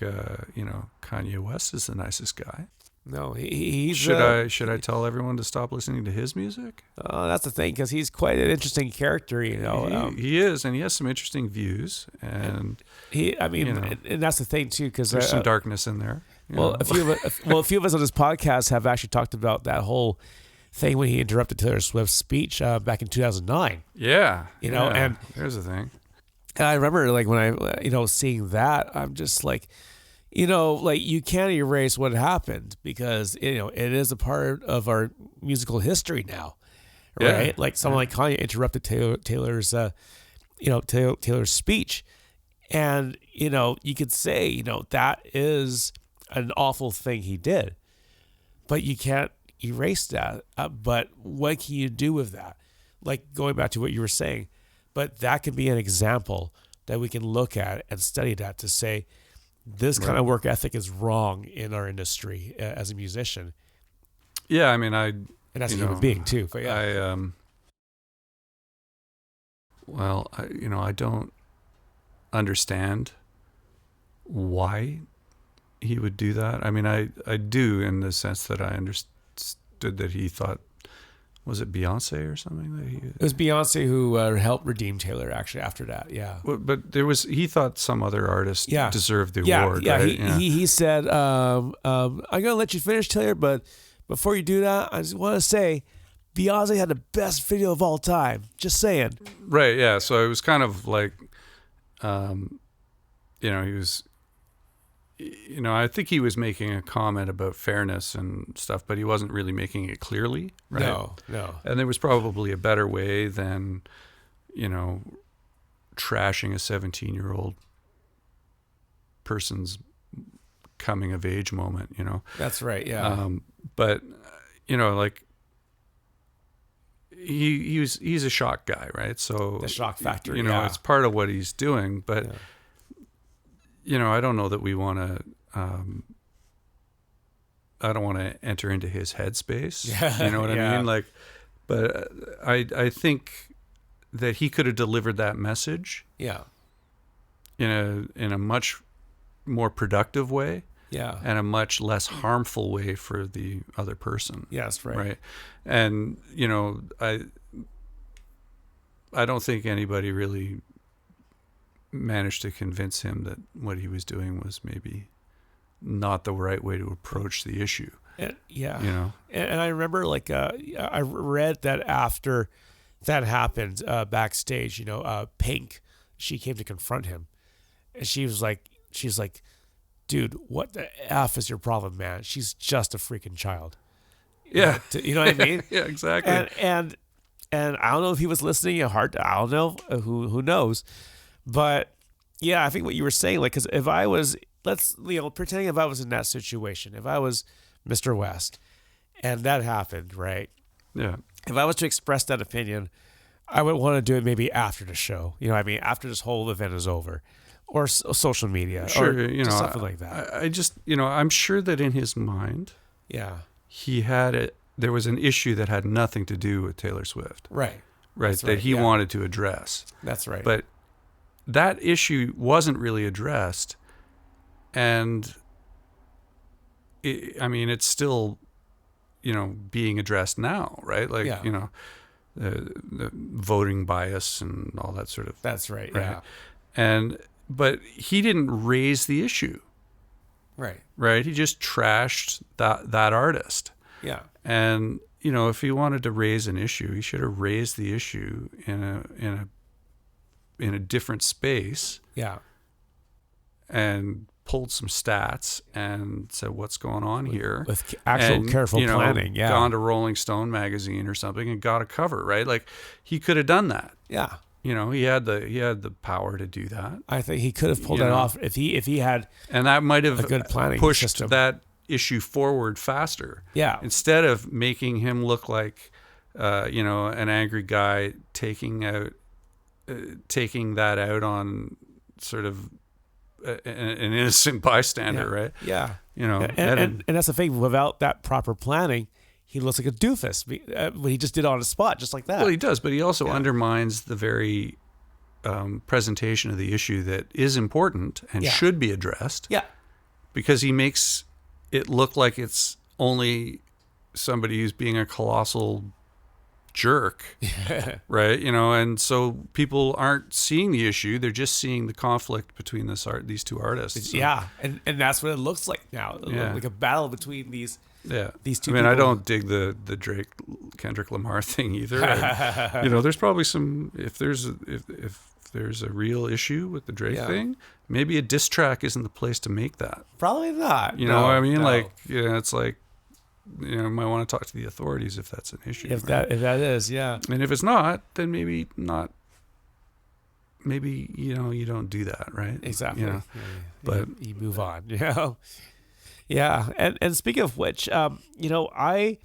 Kanye West is the nicest guy. No, he's. Should I tell everyone to stop listening to his music? That's the thing, because he's quite an interesting character. He is, and he has some interesting views, and and that's the thing too, because there's some darkness in there. A few of us on this podcast have actually talked about that whole thing when he interrupted Taylor Swift's speech back in 2009. Yeah, and there's the thing. And I remember, like, when I seeing that, I'm just like, like, you can't erase what happened, because it is a part of our musical history now, right? Yeah. Like someone like Kanye interrupted Taylor's Taylor's speech, and you could say that is an awful thing he did, but you can't erase that. But what can you do with that? Like, going back to what you were saying, but that can be an example that we can look at and study that to say, this kind of work ethic is wrong in our industry as a musician. Yeah, I mean, and as a human being too. But yeah. I don't understand why he would do that. I mean, I do, in the sense that I understood that he thought, was it Beyonce or something that he? It was Beyonce who helped redeem Taylor, actually, after that. Yeah. But he thought some other artist deserved the award. Yeah. Right? He said, I'm gonna let you finish, Taylor, but before you do that, I just want to say, Beyonce had the best video of all time. Just saying. Right. Yeah. So it was kind of like, he was. I think he was making a comment about fairness and stuff, but he wasn't really making it clearly, right? No. And there was probably a better way than, trashing a 17-year-old person's coming of age moment, That's right, yeah. But, like, he's a shock guy, right? So the shock factor, it's part of what he's doing, but... Yeah. I don't know that we want to. I don't want to enter into his headspace. You know what I mean? Like, but I think that he could have delivered that message. Yeah. In a much more productive way. Yeah. And a much less harmful way for the other person. Yes, right. Right. And I don't think anybody really managed to convince him that what he was doing was maybe not the right way to approach the issue. And I remember, like, I read that after that happened backstage, Pink, she came to confront him, and she's like, dude, what the F is your problem, man? She's just a freaking child. Yeah. You know what I mean? Yeah, exactly. And I don't know if he was listening I don't know, who knows. But yeah, I think what you were saying, like, because if I was, pretending if I was in that situation, if I was Mr. West and that happened, right? Yeah. If I was to express that opinion, I would want to do it maybe after the show, after this whole event is over, or social media, sure, or something like that. I just, I'm sure that in his mind, he had it. There was an issue that had nothing to do with Taylor Swift. Right. That he wanted to address. That's right. But that issue wasn't really addressed, and it's still, being addressed now, right? Like, the voting bias and all that sort of. That's right. Yeah. But he didn't raise the issue. Right. Right. He just trashed that artist. Yeah. And if he wanted to raise an issue, he should have raised the issue in a different space. Yeah. And pulled some stats and said, what's going on here? With actual careful planning. Yeah. Gone to Rolling Stone magazine or something and got a cover, right? Like, he could have done that. Yeah. He had the power to do that. I think he could have pulled that off if he had, and that might have a good planning pushed system. That issue forward faster. Yeah. Instead of making him look like an angry guy taking that out on sort of an innocent bystander, right? Yeah. And that's the thing. Without that proper planning, he looks like a doofus when he just did it on the spot, just like that. Well, he does, but he also undermines the very presentation of the issue that is important and should be addressed. Yeah. Because he makes it look like it's only somebody who's being a colossal jerk, right? And so people aren't seeing the issue; they're just seeing the conflict between these two artists. Yeah, and that's what it looks like now, like a battle between these. Yeah, these two. I mean, people. I don't dig the Drake Kendrick Lamar thing either. There's probably some if there's a real issue with the Drake thing, maybe a diss track isn't the place to make that. Probably not. You know what I mean? No. Like, it's like, might want to talk to the authorities if that's an issue. If that is, yeah. And if it's not, then maybe not. Maybe you don't do that, right? Exactly. But you move on. Yeah. And speaking of which, I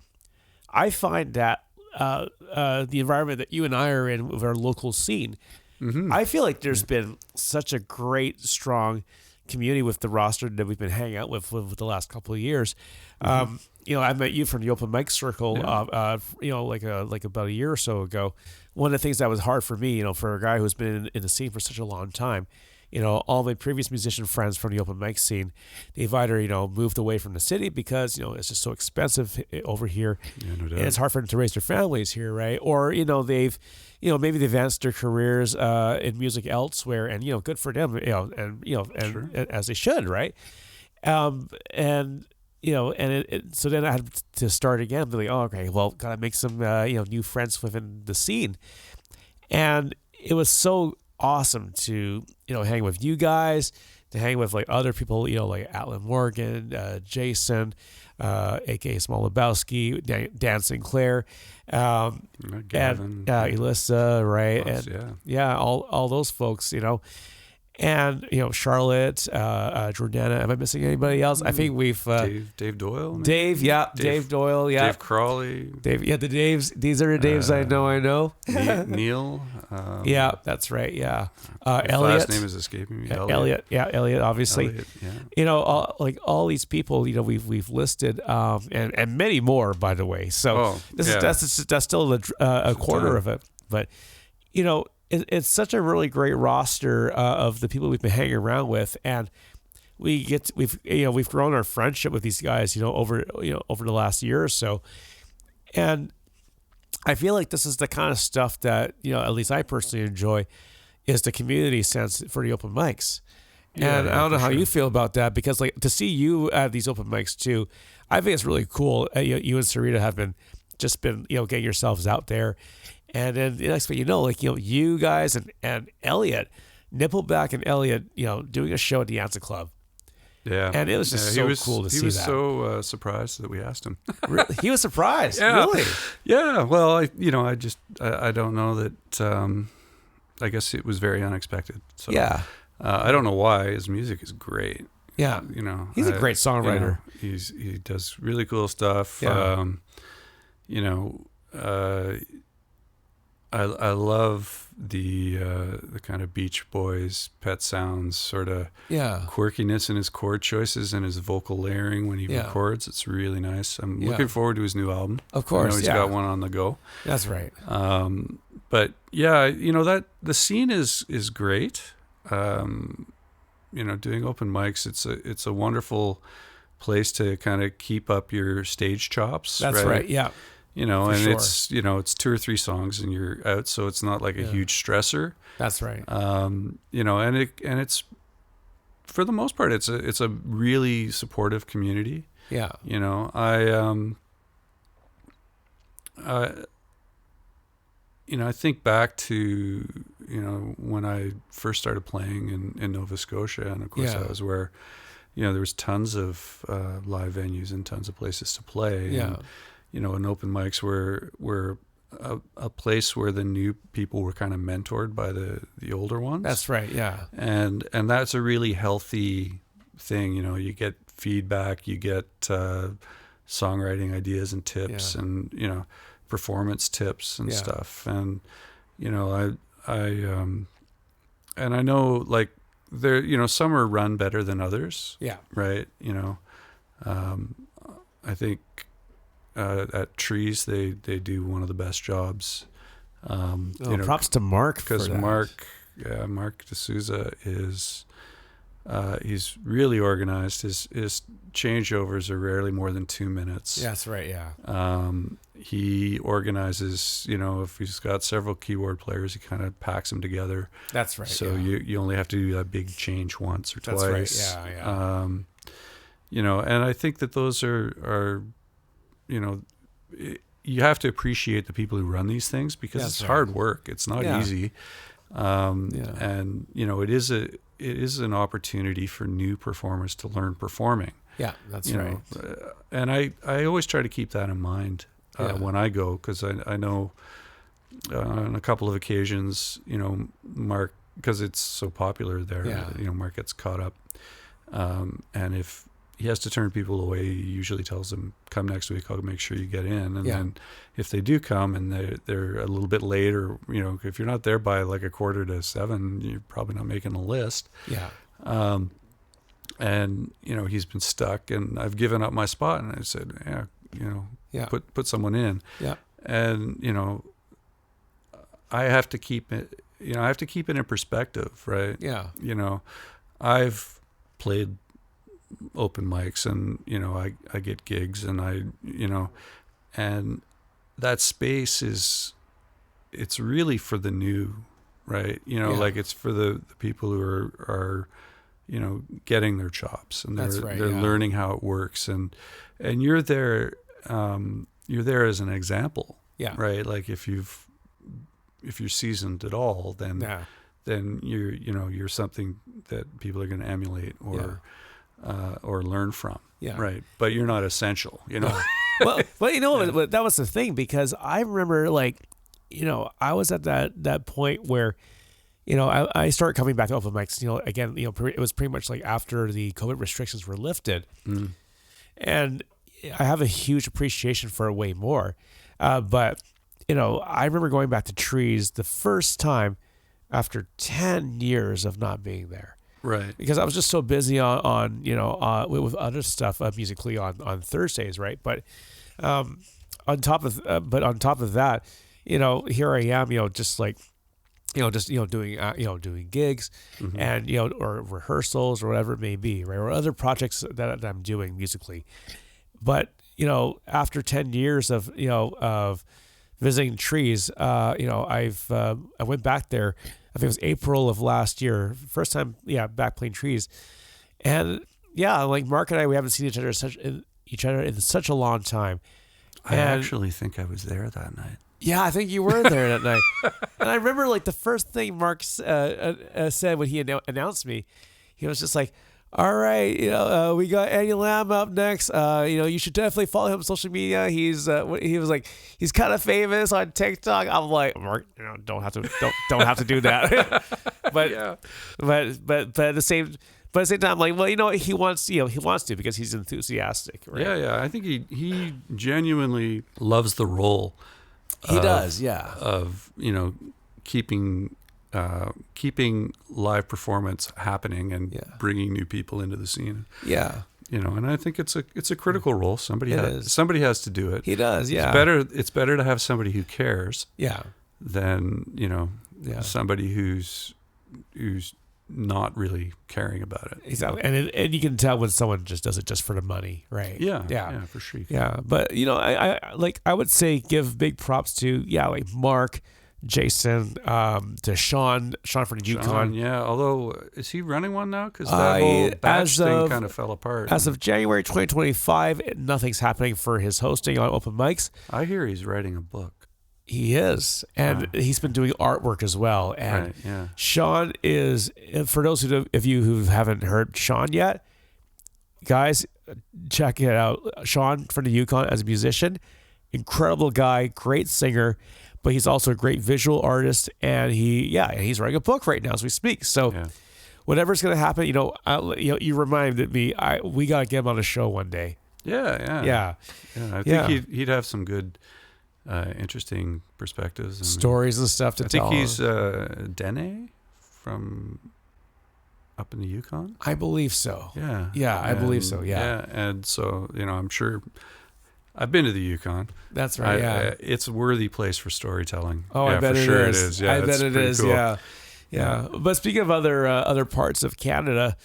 find that the environment that you and I are in with our local scene, I feel like there's been such a great, strong community with the roster that we've been hanging out with the last couple of years. I met you from the open mic circle, like about a year or so ago. One of the things that was hard for me, for a guy who's been in the scene for such a long time, all my previous musician friends from the open mic scene, they've either, moved away from the city because, it's just so expensive over here. Yeah, no doubt. And it's hard for them to raise their families here, right? Or, they've, maybe they've advanced their careers in music elsewhere, and, good for them, Sure. and as they should, right? So then I had to start again. Be like, oh, okay, well, gotta make some, new friends within the scene. And it was so awesome to, hang with you guys, to hang with like other people, like Alan Morgan, Jason, aka Small Lebowski, Dan Sinclair, Gavin, and Elissa, right? Us, and all those folks, and Charlotte, Jordana. Am I missing anybody else? I think we've Dave Doyle. Maybe? Dave Doyle, Dave Crawley. the Daves. These are the Daves I know. Neil. Yeah, that's right. Yeah, His Elliot. last name is escaping me. Elliot. Yeah, Elliot. Obviously. Elliot, yeah. All these people. We've listed, and many more, by the way. So that's still a quarter of it. But it's such a really great roster of the people we've been hanging around with, and we've grown our friendship with these guys, over the last year or so, and I feel like this is the kind of stuff that at least I personally enjoy, is the community sense for the open mics. And I don't know how you feel about that, because like to see you at these open mics too, I think it's really cool. You and Sarita have been getting yourselves out there. And then the next thing you guys and Elliot, Nippleback and Elliot, doing a show at the Anza Club. Yeah. And it was just cool to see that. He was so surprised that we asked him. Really? He was surprised? Yeah. Really? Yeah. Well, I don't know that, I guess it was very unexpected. So yeah. I don't know why. His music is great. Yeah. He's a great songwriter. He does really cool stuff. Yeah. I love the kind of Beach Boys, Pet Sounds sort of quirkiness in his chord choices and his vocal layering when he records. It's really nice. I'm looking forward to his new album. Of course, I know he's got one on the go. That's right. But yeah, that the scene is great. Doing open mics, it's a wonderful place to kind of keep up your stage chops. That's right. Yeah. And sure. It's 2 or 3 songs and you're out, so it's not like a huge stressor. That's right. And it's, for the most part, it's a really supportive community. Yeah. I think back to when I first started playing in Nova Scotia, and of course that was where there was tons of live venues and tons of places to play. Yeah. And open mics were a place where the new people were kind of mentored by the older ones. That's right, yeah. And that's a really healthy thing. You get feedback, you get songwriting ideas and tips, and performance tips and Yeah. stuff. And and I know, like, there, some are run better than others. Yeah. Right. I think at Trees they do one of the best jobs. Props to Mark, because for that. Mark D'Souza is he's really organized. His changeovers are rarely more than 2 minutes. Yeah, that's right. Yeah. He organizes, if he's got several keyboard players, he kind of packs them together. That's right. So yeah. you only have to do that big change once or That's twice. right. Yeah. And I think that those are you have to appreciate the people who run these things, because That's it's right. hard work. It's not Yeah. easy. And it is an opportunity for new performers to learn performing. Yeah, that's right. And I always try to keep that in mind Yeah. when I go, because I know on a couple of occasions, Mark, because it's so popular there, Yeah. Mark gets caught up. And if he has to turn people away, he usually tells them, come next week, I'll make sure you get in. And Yeah. then if they do come and they're a little bit late, or, if you're not there by like 6:45, you're probably not making a list. Yeah. And he's been stuck, and I've given up my spot, and I said, Yeah. put someone in. Yeah. And I have to keep it in perspective, right? Yeah. I've played open mics, and I get gigs, and and that space it's really for the new, right? Like, it's for the people who are getting their chops, and That's they're right, they're yeah. learning how it works, and you're there as an example. Yeah. Right. Like, if you're seasoned at all, then Yeah. you're something that people are going to emulate or learn from. Yeah. Right. But you're not essential. Well, that was the thing, because I remember, I was at that point where, I started coming back to open mics, again, it was pretty much like after the COVID restrictions were lifted. Mm. And I have a huge appreciation for it way more. But, I remember going back to Trees the first time after 10 years of not being there. Right. Because I was just so busy on with other stuff musically on Thursdays, right? But on top of that, here I am, just like, doing gigs, Mm-hmm. and or rehearsals or whatever it may be, right? Or other projects that I'm doing musically. But after 10 years of visiting Trees, I went back there. I think it was April of last year, first time, back playing Trees, and like Mark and I, we haven't seen each other in such a long time. I actually think I was there that night. Yeah, I think you were there that night. And I remember, like, the first thing Mark said when he announced me, he was just like, all right, we got Eddie Lamb up next. You should definitely follow him on social media. He was like, he's kind of famous on TikTok. I'm like, Mark, don't have to do that. but at the same time, I'm like, well, he wants to, because he's enthusiastic, right? Yeah. I think he genuinely loves the role. He does, yeah. Of keeping live performance happening and bringing new people into the scene. Yeah. And I think it's a critical role. Somebody has to do it. He does, yeah. It's better to have somebody who cares. Yeah. Than somebody who's not really caring about it. Exactly. And you can tell when someone just does it just for the money, right? Yeah, for sure. Yeah. But I would say give big props to like Mark, Jason, to Sean from the Yukon. Yeah, although, is he running one now? Because that whole batch thing kind of fell apart. As of January 2025, nothing's happening for his hosting on open mics. I hear he's writing a book. He is, and he's been doing artwork as well. And right, yeah. Sean is, for those of you who haven't heard Sean yet, guys, check it out. Sean from the Yukon as a musician, incredible guy, great singer, but he's also a great visual artist, and he's writing a book right now as we speak. So whatever's going to happen, you reminded me, we got to get him on a show one day. Yeah. I think he'd have some good interesting perspectives. And Stories and stuff to tell. I think he's Dene from up in the Yukon. I believe so. Yeah. Yeah, I believe so. Yeah. And so, I'm sure I've been to the Yukon. That's right. It's a worthy place for storytelling. Oh, yeah, I bet for it sure is. it is. Yeah, I bet it is. Cool. Yeah. But speaking of other parts of Canada,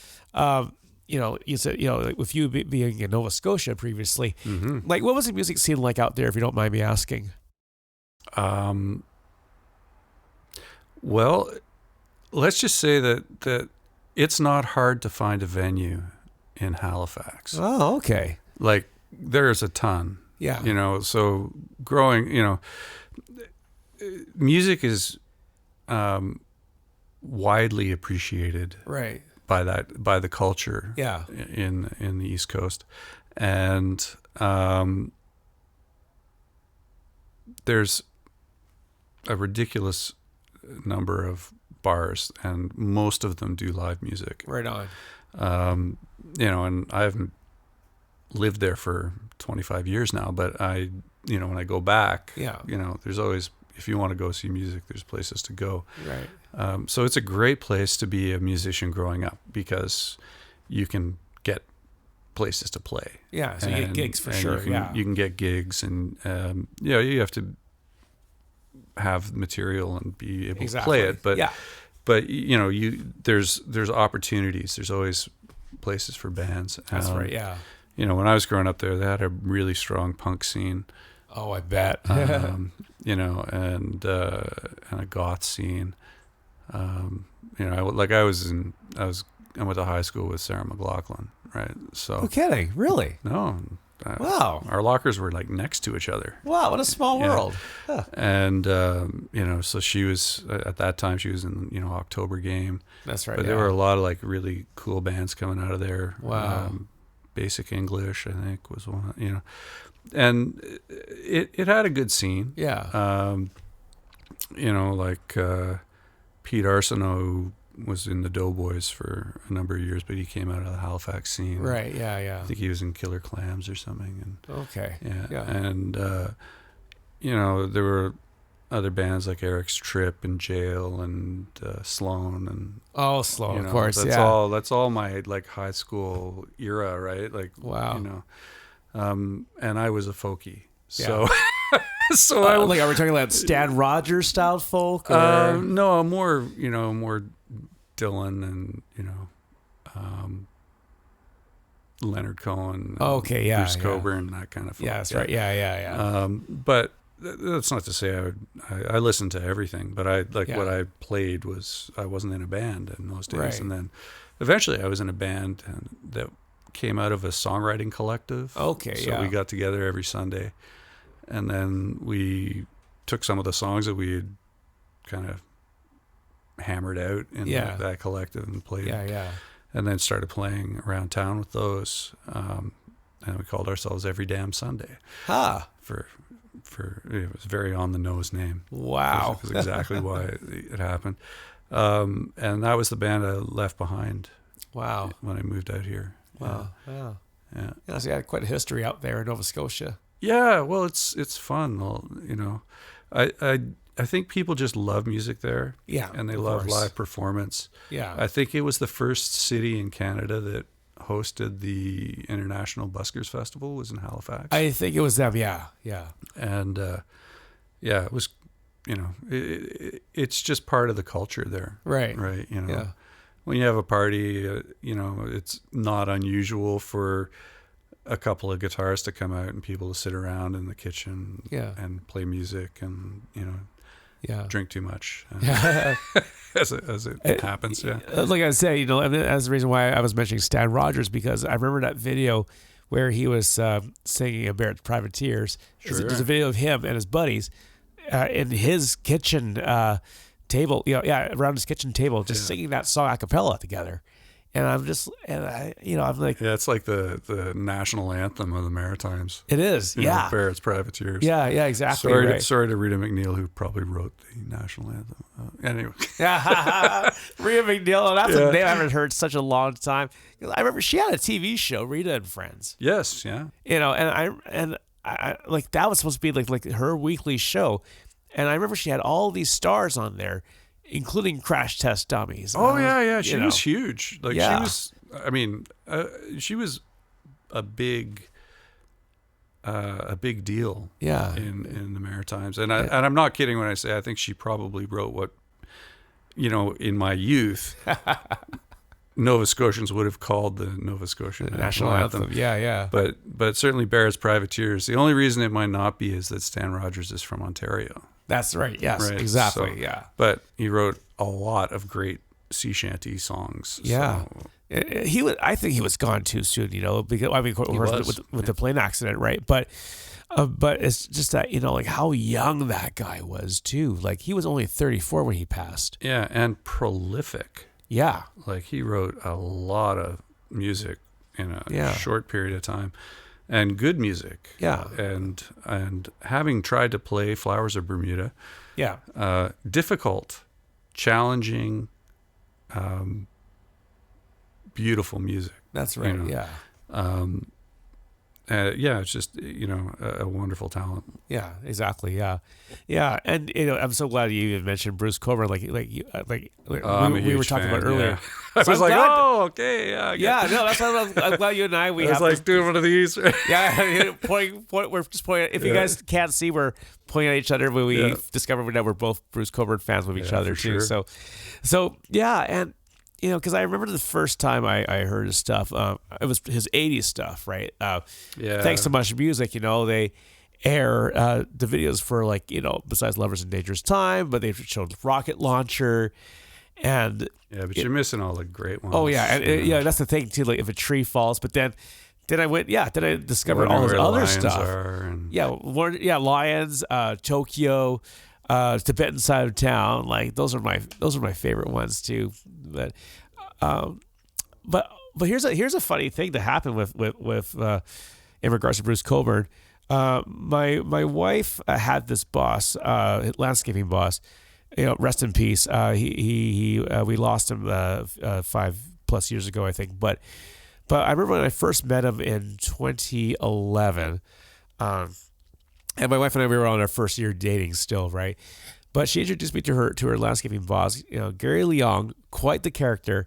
you said, like with you being in Nova Scotia previously, like what was the music scene like out there, if you don't mind me asking? Well, let's just say that it's not hard to find a venue in Halifax. Oh, okay. Like there's a ton. Yeah. So growing, music is widely appreciated. Right. By the culture. Yeah. In the East Coast, and there's a ridiculous number of bars, and most of them do live music. Right on. And I haven't lived there for 25 years now, but when I go back, there's always, if you want to go see music, there's places to go. Right. So it's a great place to be a musician growing up because you can get places to play. Yeah, so you get gigs for sure. You can get gigs, and you have to have material and be able to play it. But there's opportunities. There's always places for bands. That's right. Yeah. When I was growing up there, they had a really strong punk scene. Oh, I bet. And a goth scene. I went to high school with Sarah McLachlan, right? So. No kidding, really? No. Wow. Our lockers were like next to each other. Wow, what a small world. Huh. And so she was at that time. She was in October Game. That's right. But there were a lot of like really cool bands coming out of there. Wow. Basic English, I think, was one. And it had a good scene. Yeah. Pete Arsenault, who was in the Doughboys for a number of years, but he came out of the Halifax scene. Right, yeah. I think he was in Killer Clams or something. Okay. Yeah. And, there were other bands like Eric's Trip and Jail and Sloan. And Sloan, of course, that's all my like high school era, right? Like, wow. And I was a folkie. Yeah. So are we talking about Stan Rogers style folk? Or? No, more Dylan and Leonard Cohen. Okay, yeah, Bruce Coburn, that kind of folk. Yeah, that's right. Yeah. But that's not to say I listened to everything, but what I played I wasn't in a band in those days. Right. And then eventually I was in a band that came out of a songwriting collective. Okay, so we got together every Sunday. And then we took some of the songs that we had kind of hammered out in that collective and played. Yeah. And then started playing around town with those. And we called ourselves Every Damn Sunday. For it was a very on the nose name. Wow. That's exactly why it happened. And that was the band I left behind. Wow. When I moved out here. Wow. Yeah. Yeah. So you had quite a history out there in Nova Scotia. Yeah, well, it's fun. I think people just love music there. Yeah, and they love live performance. Yeah, I think it was the first city in Canada that hosted the International Buskers Festival was in Halifax. I think it was them. Yeah. And it was, it's just part of the culture there. Right. Yeah. When you have a party, it's not unusual for a couple of guitarists to come out and people to sit around in the kitchen and play music and drink too much as it happens. Like I say, that's the reason why I was mentioning Stan Rogers, because I remember that video where he was singing Barrett's Privateers. Sure. There's a video of him and his buddies in his kitchen table, around his kitchen table, just singing that song a cappella together. And I'm like... Yeah, it's like the national anthem of the Maritimes. It is, Barrett's Privateers. Yeah, exactly. Sorry to Rita McNeil, who probably wrote the national anthem. Anyway. Rita McNeil, that's a name I haven't heard in such a long time. I remember she had a TV show, Rita and Friends. Yes, yeah. And like that was supposed to be like her weekly show, and I remember she had all these stars on there, including Crash Test Dummies. Oh yeah. She was huge. Like Yeah. she was. I mean, she was a big deal. Yeah. In the Maritimes, and I'm not kidding when I say I think she probably wrote what, in my youth, Nova Scotians would have called the Nova Scotian National Anthem. Yeah. But certainly Barrett's Privateers. The only reason it might not be is that Stan Rogers is from Ontario. That's right. Yes, Right? exactly. So, yeah. But he wrote a lot of great sea shanty songs. Yeah. So, He was. I think he was gone too soon. Because I mean, of course, with the plane accident, right? But it's just that like how young that guy was too. Like he was only 34 when he passed. yeah, and prolific. Yeah. Like he wrote a lot of music in a short period of time, and good music. Yeah. And having tried to play Flowers of Bermuda, Yeah. difficult, challenging, beautiful music. That's right. Yeah. It's just a wonderful talent. Yeah, exactly. Yeah, yeah, and I'm so glad you even mentioned Bruce Coburn. Like we were talking about earlier. Yeah. I was like, okay, yeah. Yeah, no, that's why I'm glad you and I I was like doing one of these. Yeah, we're just pointing. If you guys can't see, we're pointing at each other when we discovered that we're both Bruce Coburn fans with each other too. Sure. So yeah, and because I remember the first time I heard his stuff, it was his 80s stuff, right? Thanks to Much Music, they air the videos for besides Lovers in Dangerous Time, but they showed Rocket Launcher and... Yeah, but you're missing all the great ones. Oh, yeah. And that's the thing, too, like if a tree falls, but then I went, then I discovered all his other stuff. Lions, Tokyo, Tibetan Side of Town, like those are my favorite ones too. But here's a funny thing that happened with in regards to Bruce Coburn. My wife had this boss, landscaping boss. Rest in peace. We lost him 5+ years ago, I think. But I remember when I first met him in 2011. And my wife and I, we were on our first year dating still, right? But she introduced me to her landscaping boss, Gary Leong, quite the character.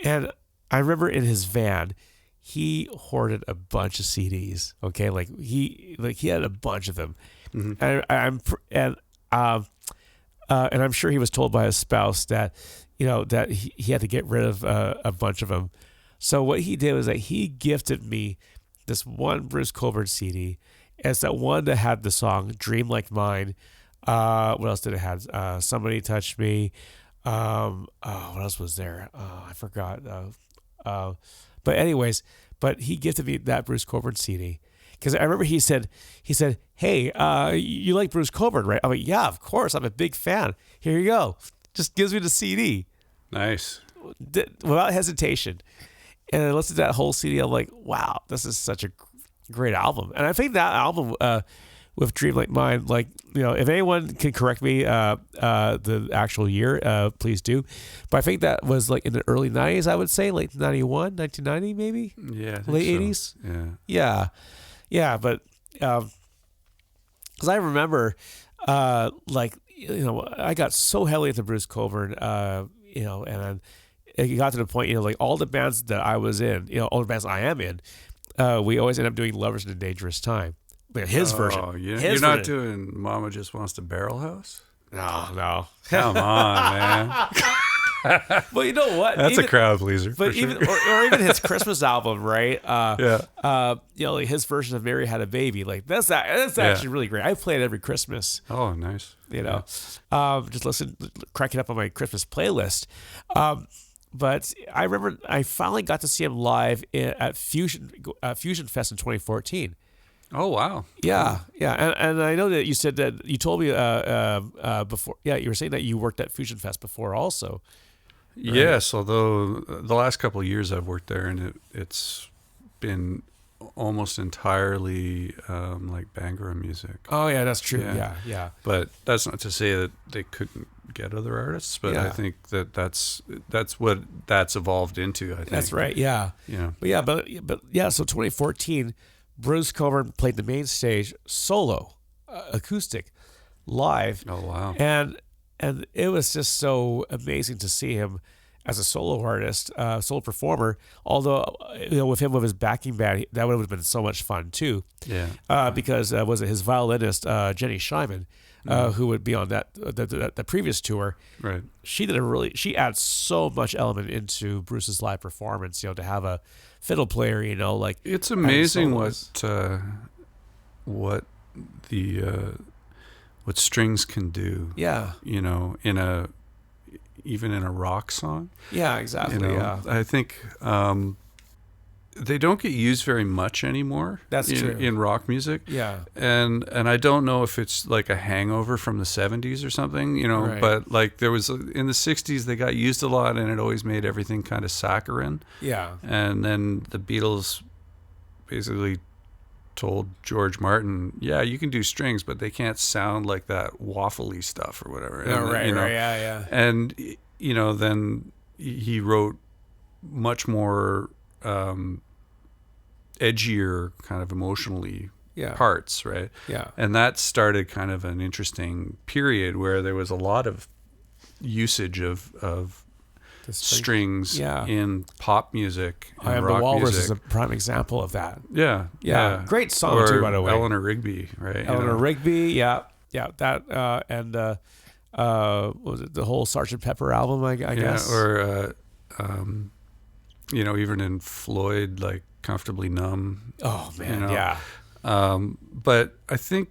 And I remember in his van, he hoarded a bunch of CDs. Okay, he had a bunch of them, and I'm sure he was told by his spouse that that he had to get rid of a bunch of them. So what he did was that he gifted me this one Bruce Coburn CD. It's that one that had the song "Dream Like Mine." What else did it have? "Somebody Touched Me." What else was there? I forgot. But anyways, he gifted me that Bruce Coburn CD because I remember he said, "Hey, you like Bruce Coburn, right?" I'm like, "Yeah, of course. I'm a big fan. Here you go." Just gives me the CD. Nice. Without hesitation. And I listened to that whole CD. I'm like, wow, this is such a great album. And I think that album with Dream Like Mine, if anyone can correct me the actual year, please do. But I think that was in the early 90s, I would say, late 91, 1990 maybe? Yeah. Late 80s? Yeah. Yeah, but because I remember I got so heavily into Bruce Coburn, and it got to the point, all the bands that I was in, all the bands I am in, we always end up doing Lovers in a Dangerous Time. His version. You're not doing Mama Just Wants to Barrel House? No. Come on, man. Well, you know what? That's a crowd pleaser. But even or even his Christmas album, right? His version of Mary Had a Baby. That's actually really great. I play it every Christmas. Oh, nice. Just crank it up on my Christmas playlist. But I remember I finally got to see him live at Fusion Fest in 2014. Oh, wow. Yeah, yeah. And I know that you said that you told me before. Yeah, you were saying that you worked at Fusion Fest before also. Right? Yes, although the last couple of years I've worked there, and it's been almost entirely Bangura music. Oh, yeah, that's true. Yeah. But that's not to say that they couldn't get other artists, but I think that's what that's evolved into, I think. That's right, yeah. Yeah. But so 2014, Bruce Coburn played the main stage solo, acoustic, live. Oh, wow. And it was just so amazing to see him as a solo artist, solo performer. Although, with him with his backing band, that would have been so much fun too. Yeah. Because was it his violinist Jenny Scheinman, who would be on the previous tour. Right. She adds so much element into Bruce's live performance. To have a fiddle player, like it's amazing what strings can do. Yeah. Even in a rock song. Yeah, exactly. Yeah. I think they don't get used very much anymore. That's true. In rock music. Yeah. And I don't know if it's like a hangover from the 70s or something, Right. but like there was in the 60s they got used a lot, and it always made everything kind of saccharine. Yeah. And then the Beatles basically told George Martin, yeah, you can do strings, but they can't sound like that waffly stuff or whatever. Oh, And, right, yeah. And, then he wrote much more edgier, kind of emotionally parts, right? Yeah. And that started kind of an interesting period where there was a lot of usage of strings in pop music and I Am rock the Walrus music. is a prime example of that. Yeah. Great song or too, by the way. Eleanor Rigby, right? Eleanor Rigby, yeah. That and what was it, the whole Sgt. Pepper album, I guess. Or even in Floyd, like Comfortably Numb. Oh man, yeah. But I think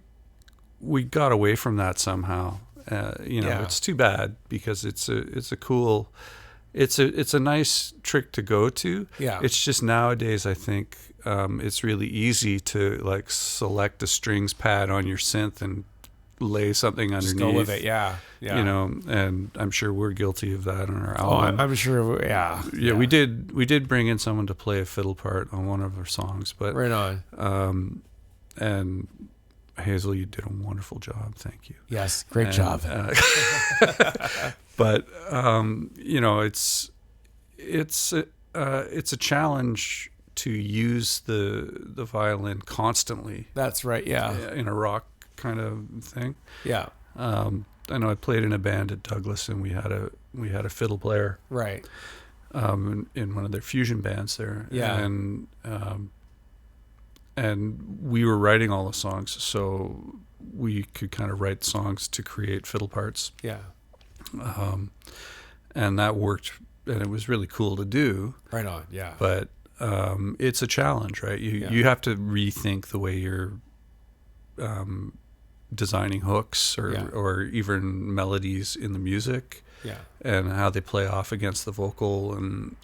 we got away from that somehow. It's too bad because it's a nice trick to go to. Yeah. It's just nowadays I think it's really easy to like select a strings pad on your synth and lay something underneath. Just go with it, yeah. And I'm sure we're guilty of that on our album. I'm sure, yeah. We did bring in someone to play a fiddle part on one of our songs, but right on. And Hazel, you did a wonderful job. Thank you. Yes, great job. But it's a challenge to use the violin constantly. That's right. Yeah. In a rock kind of thing. Yeah. I know I played in a band at Douglas, and we had a fiddle player. Right. In one of their fusion bands there. Yeah. And we were writing all the songs, so we could kind of write songs to create fiddle parts. Yeah. And that worked, and it was really cool to do. Right on, yeah. But it's a challenge, right? You have to rethink the way you're designing hooks or even melodies in the music. Yeah. And how they play off against the vocal, and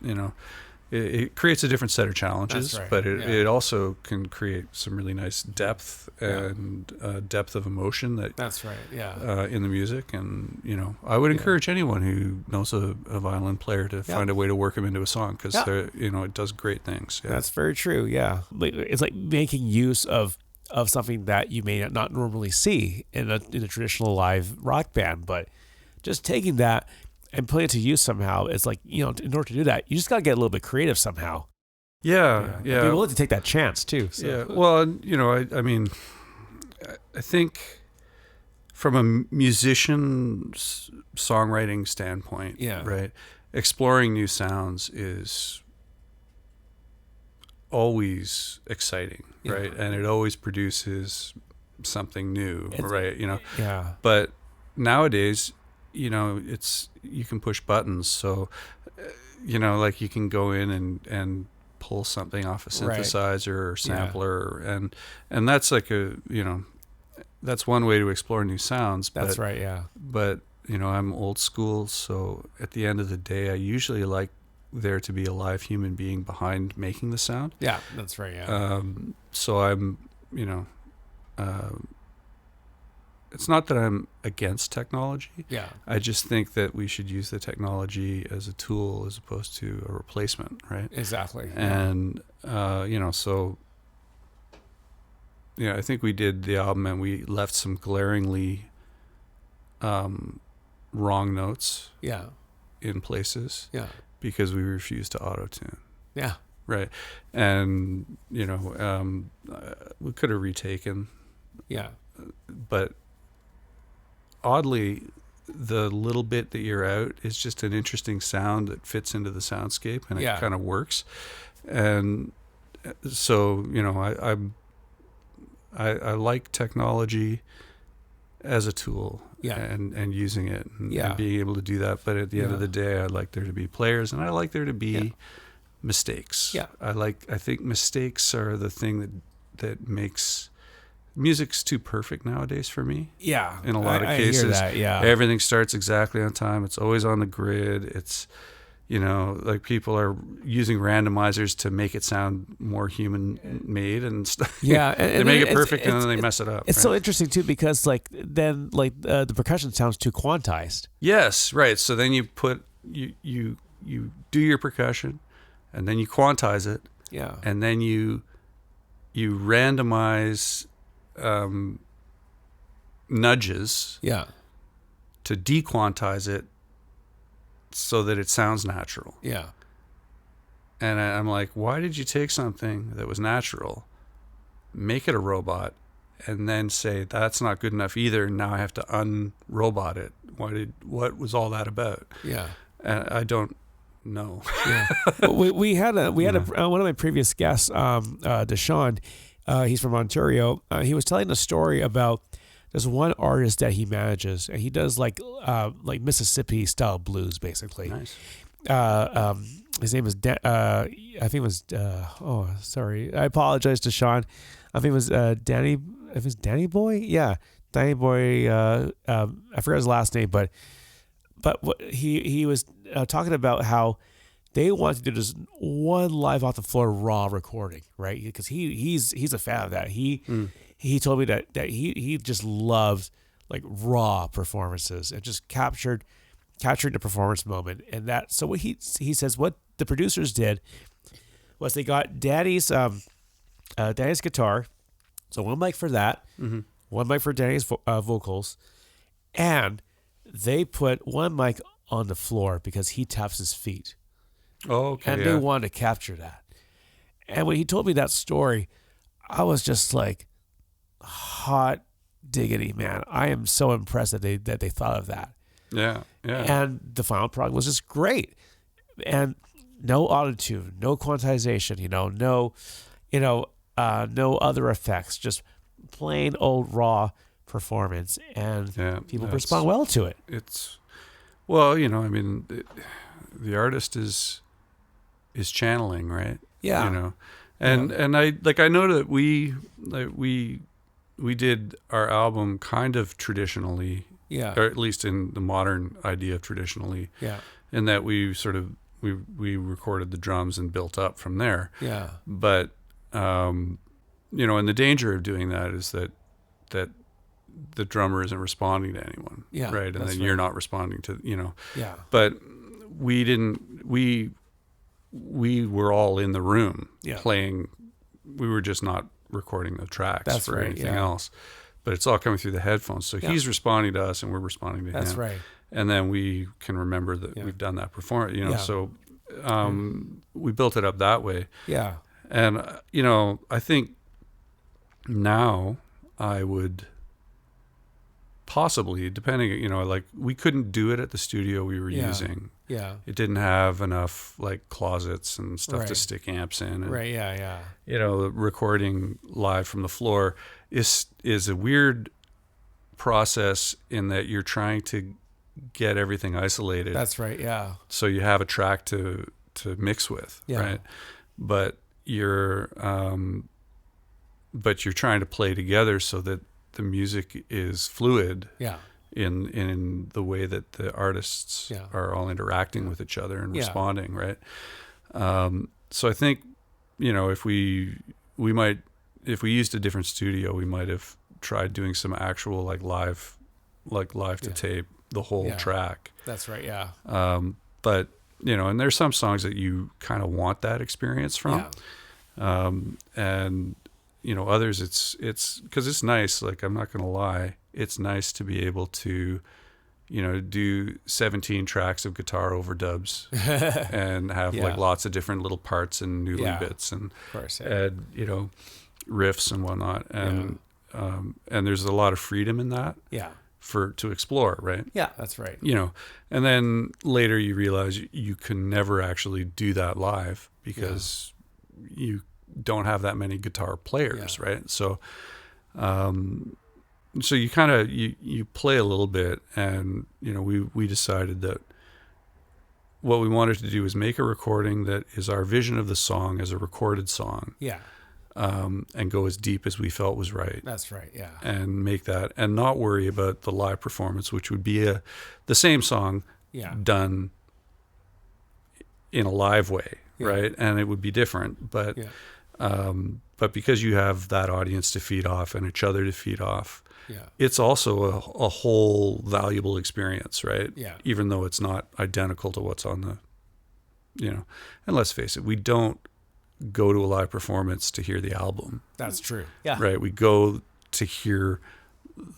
it creates a different set of challenges. That's right. But it also can create some really nice depth and depth of emotion that's right. Yeah. In the music. And I would encourage anyone who knows a violin player to find a way to work them into a song, because it does great things. Yeah. That's very true. Yeah, it's like making use of something that you may not normally see in a traditional live rock band, but just taking that and putting it to use somehow. It's like, in order to do that, you just got to get a little bit creative somehow. Yeah. Be willing to take that chance too. So. Yeah. Well, I mean, I think from a musician songwriting standpoint, right, exploring new sounds is always exciting, right? And it always produces something new, right? Yeah. But nowadays, you can push buttons, so like you can go in and pull something off a synthesizer or sampler, and that's like that's one way to explore new sounds. That's right. Yeah. But I'm old school, so at the end of the day, I usually like there to be a live human being behind making the sound. Yeah, that's right. Yeah. So I'm, it's not that I'm against technology. Yeah. I just think that we should use the technology as a tool as opposed to a replacement, right? Exactly. And, so, I think we did the album and we left some glaringly wrong notes in places Yeah. because we refused to auto-tune. Yeah. right. And we could have retaken, Yeah. but oddly, the little bit that you're out is just an interesting sound that fits into the soundscape, and it kind of works. And so, I like technology as a tool, and using it, and being able to do that. But at the end of the day, I like there to be players, and I like there to be mistakes. Yeah. I think mistakes are the thing that makes music's too perfect nowadays for me. Yeah. In a lot of cases, hear that, yeah. Everything starts exactly on time. It's always on the grid. It's, like people are using randomizers to make it sound more human made and stuff. Yeah. They make it perfect and then they mess it up. It's so interesting too, because the percussion sounds too quantized. Yes. Right. So then you put, you do your percussion and then you quantize it. Yeah. And then you randomize nudges to dequantize it so that it sounds natural. Yeah. And I'm like, why did you take something that was natural, make it a robot, and then say that's not good enough either, now I have to un-robot it? What was all that about? Yeah. And I don't know. Yeah. we had one of my previous guests, Deshaun. He's from Ontario. He was telling a story about this one artist that he manages, and he does like Mississippi style blues, basically. Nice. His name is I think it was sorry, I apologize to Sean. I think it was Danny. If it was Danny Boy, yeah, Danny Boy. I forgot his last name, but what he was talking about how they wanted to do this one live off the floor raw recording, right? Because he's a fan of that. He told me that he just loves like raw performances and just capturing the performance moment. And that, so what he says, what the producers did was they got Danny's guitar, so one mic for that, one mic for Danny's vocals, and they put one mic on the floor because he taps his feet. Oh, okay. And they wanted to capture that. And when he told me that story, I was just like, hot diggity, man. I am so impressed that they thought of that. Yeah, yeah. And the final product was just great. And no auto-tune, no quantization, no other effects, just plain old raw performance, and people respond well to it. It's, well, the artist is channeling, right? Yeah. And I know that we did our album kind of traditionally, or at least in the modern idea of traditionally, in that we sort of we recorded the drums and built up from there. Yeah. But and the danger of doing that is that the drummer isn't responding to anyone, right? And then you're not responding to, Yeah. But we didn't. We were all in the room playing. We were just not recording the tracks for anything else. But it's all coming through the headphones. So he's responding to us and we're responding to him. That's right. And then we can remember that we've done that performance, so we built it up that way. Yeah. And, I think now I would possibly, depending, we couldn't do it at the studio we were using. Yeah. It didn't have enough closets and stuff to stick amps in. And, right. Yeah. Yeah. Recording live from the floor is a weird process in that you're trying to get everything isolated. That's right. Yeah. So you have a track to mix with, right? But you're trying to play together so that the music is fluid. Yeah. In the way that the artists are all interacting with each other and responding, right? So I think, if we used a different studio, we might have tried doing some actual live to tape the whole track. That's right. Yeah. But and there's some songs that you kind of want that experience from, and others it's because it's nice. I'm not gonna lie, it's nice to be able to do 17 tracks of guitar overdubs and have Yeah. like lots of different little parts and noodly Yeah. bits and Of course. Yeah. add, riffs and whatnot. And there's a lot of freedom in that Yeah. to explore, right? Yeah, that's right. And then later you realize you can never actually do that live because you don't have that many guitar players, right? So, so you kind of, you play a little bit, and, we decided that what we wanted to do is make a recording that is our vision of the song as a recorded song. Yeah. And go as deep as we felt was right. That's right. Yeah. And make that, and not worry about the live performance, which would be the same song done in a live way, right? And it would be different, but because you have that audience to feed off and each other to feed off, it's also a whole valuable experience, right? Yeah. Even though it's not identical to what's on the, and let's face it, we don't go to a live performance to hear the album. That's true. Yeah. Right. We go to hear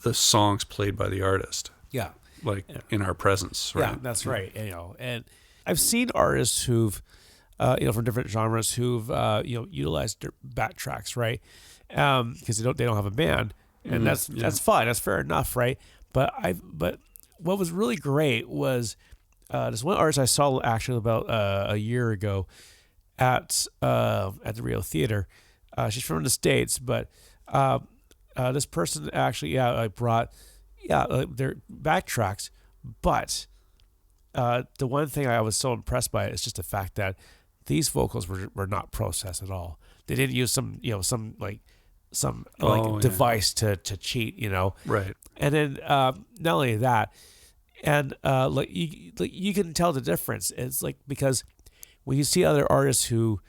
the songs played by the artist. Yeah. Like in our presence. Right. Yeah, that's right. And I've seen artists who've, from different genres who've, utilized their backtracks, right? Because they don't have a band, and that's fine. That's fair enough, right? But what was really great was this one artist I saw actually about a year ago at the Rio Theater. She's from the States, but this person actually brought their backtracks. But the one thing I was so impressed by is just the fact that these vocals were not processed at all. They didn't use some device to cheat, Right. And then not only that, and you can tell the difference. It's like, because when you see other artists who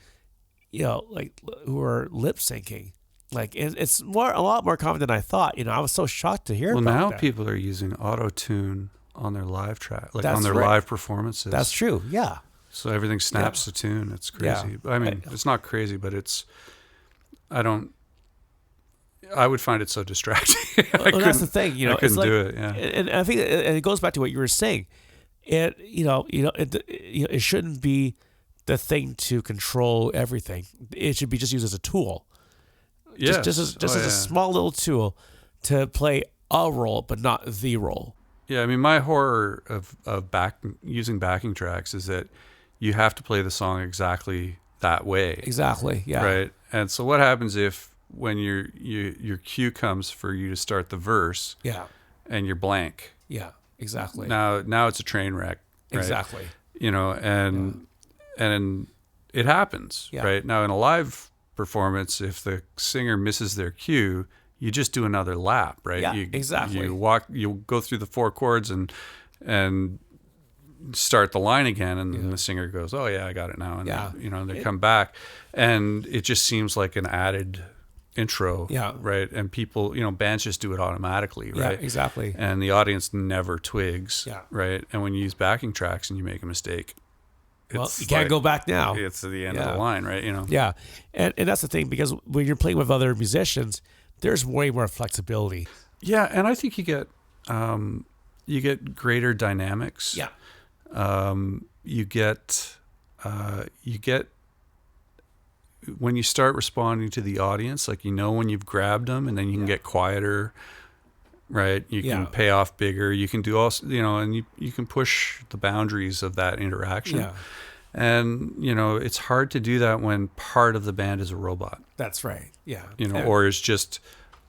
are lip syncing, it's a lot more common than I thought. I was so shocked to hear. Well, about now that. people are using auto tune on their live track, That's on their right. live performances. That's true. Yeah. So everything snaps to tune. It's crazy. Yeah. I mean, it's not crazy, but I would find it so distracting. Well, that's the thing. I couldn't do it. Yeah. And I think it goes back to what you were saying. It shouldn't be the thing to control everything. It should be just used as a tool. Yes. Just as a small little tool to play a role, but not the role. Yeah, I mean, my horror of using backing tracks is that you have to play the song exactly that way. Exactly. Yeah. Right. And so what happens if when your cue comes for you to start the verse, and you're blank? Yeah. Exactly. Now it's a train wreck. Right? Exactly. And it happens. Yeah. Right. Now in a live performance, if the singer misses their cue, you just do another lap, right? Yeah, exactly. You go through the 4 chords and start the line again, and then the singer goes, "Oh yeah, I got it now," and they come back, and it just seems like an added intro, right? And people, bands just do it automatically, right? Yeah, exactly. And the audience never twigs, Yeah. right? And when you use backing tracks and you make a mistake, Well, you can't go back now. It's the end of the line, right? Yeah, and that's the thing, because when you're playing with other musicians, there's way more flexibility. Yeah, and I think you get greater dynamics. Yeah. You get when you start responding to the audience, like when you've grabbed them, and then you can get quieter, right? You can pay off bigger. You can do also, and you can push the boundaries of that interaction. Yeah. And it's hard to do that when part of the band is a robot. That's right. Yeah. Or is just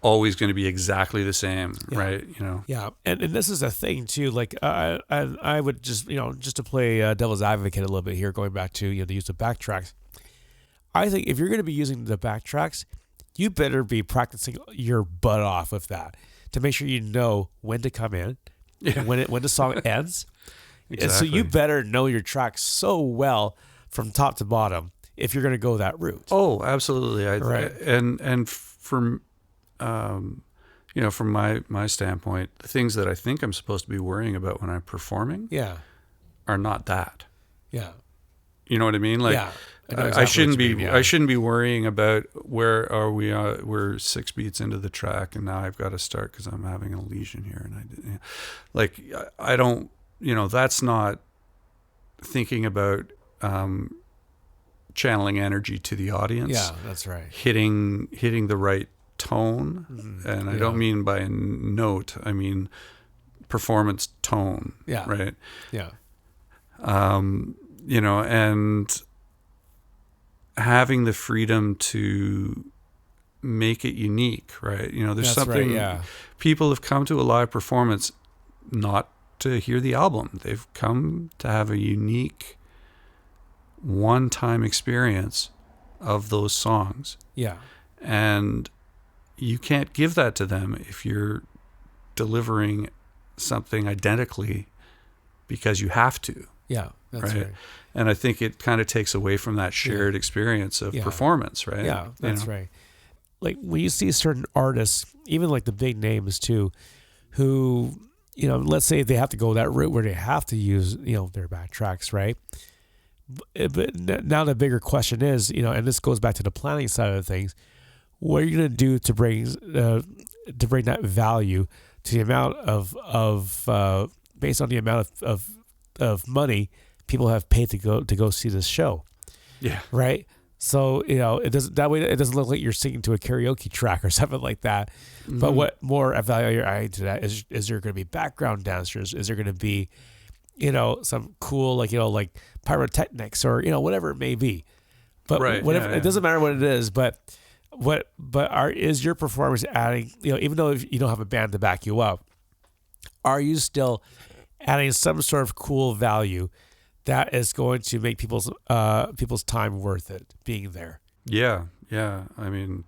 always going to be exactly the same, right? Yeah, and this is a thing too. Like I would just just to play devil's advocate a little bit here, going back to the use of backtracks. I think if you're going to be using the backtracks, you better be practicing your butt off with that to make sure you know when to come in, and when the song ends. Exactly. And so you better know your tracks so well from top to bottom if you're going to go that route. Oh, absolutely. Right. And from from my standpoint, the things that I think I'm supposed to be worrying about when I'm performing, are not that. Yeah. You know what I mean? Like, know I exactly shouldn't what be. you mean, yeah. I shouldn't be worrying about where are we. We're 6 beats into the track, and now I've got to start because I'm having a lesion here, and I don't. That's not thinking about channeling energy to the audience. Yeah, that's right. Hitting the right tone, and I don't mean by a note. I mean performance tone. Yeah. Right. Yeah. And having the freedom to make it unique, right? There's That's something, right, yeah. people have come to a live performance not to hear the album. They've come to have a unique one-time experience of those songs. Yeah. And you can't give that to them if you're delivering something identically because you have to. Yeah, that's right. And I think it kind of takes away from that shared experience of performance, right? Yeah, that's right. Like when you see certain artists, even like the big names too, who, let's say they have to go that route where they have to use, their backtracks, right? But now the bigger question is, and this goes back to the planning side of things, what are you going to do to bring that value to the amount of based on the amount of money people have paid to go see this show? Yeah. Right. So it doesn't look like you're singing to a karaoke track or something like that. Mm-hmm. But what more value are adding to that is there going to be background dancers? Is there going to be some cool like pyrotechnics or whatever it may be? But whatever, it doesn't matter what it is. But is your performance adding? Even though you don't have a band to back you up, are you still adding some sort of cool value that is going to make people's time worth it being there? Yeah. I mean,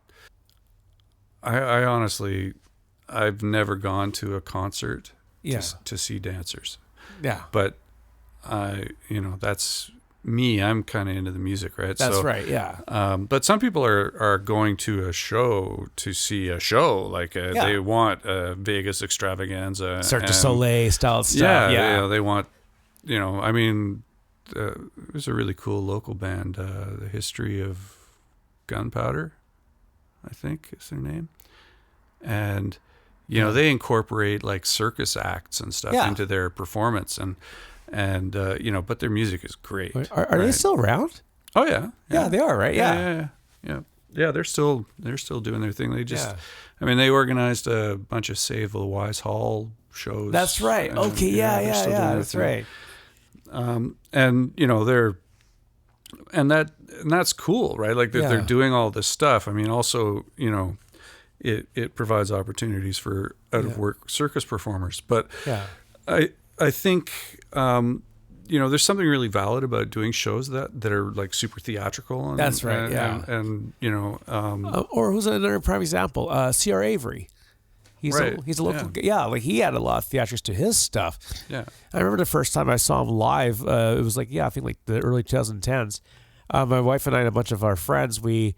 I honestly, I've never gone to a concert to see dancers. Yeah. But that's me. I'm kind of into the music, right? That's right. Yeah. But some people are going to a show to see a show. Like they want a Vegas extravaganza, Cirque du Soleil style stuff. Yeah. They want, I mean, there's a really cool local band, The History of Gunpowder, I think is their name. And, they incorporate like circus acts and stuff into their performance and but their music is great. Are they still around? Oh yeah. Yeah, they are, right? Yeah. They're still doing their thing. They just, I mean, they organized a bunch of Save the Wise Hall shows. That's right. Okay. Yeah. That's right. That's cool, right? Like they're doing all this stuff. I mean, also, it provides opportunities for out of work circus performers. But I think, there's something really valid about doing shows that are like super theatrical. And, that's right. Or who's another prime example? C.R. Avery. He's a local guy. Like he added a lot of theatrics to his stuff. Yeah. I remember the first time I saw him live, it was like, I think like the early 2010s. My wife and I and a bunch of our friends, we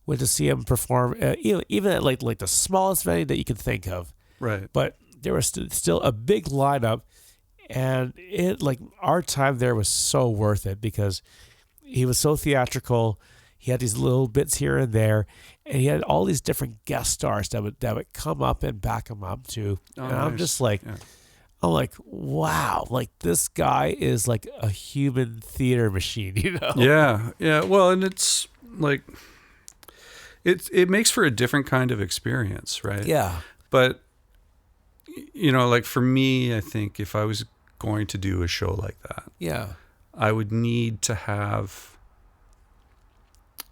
went to see him perform, even at like the smallest venue that you can think of. Right. But there was still a big lineup, and it like our time there was so worth it because he was so theatrical. He had these little bits here and there, and he had all these different guest stars that would come up and back him up too. And nice. I'm just like, I'm like, wow, like this guy is like a human theater machine, Yeah. Well, and it's like, it makes for a different kind of experience, right? Yeah. But, like for me, I think if I was going to do a show like that, I would need to have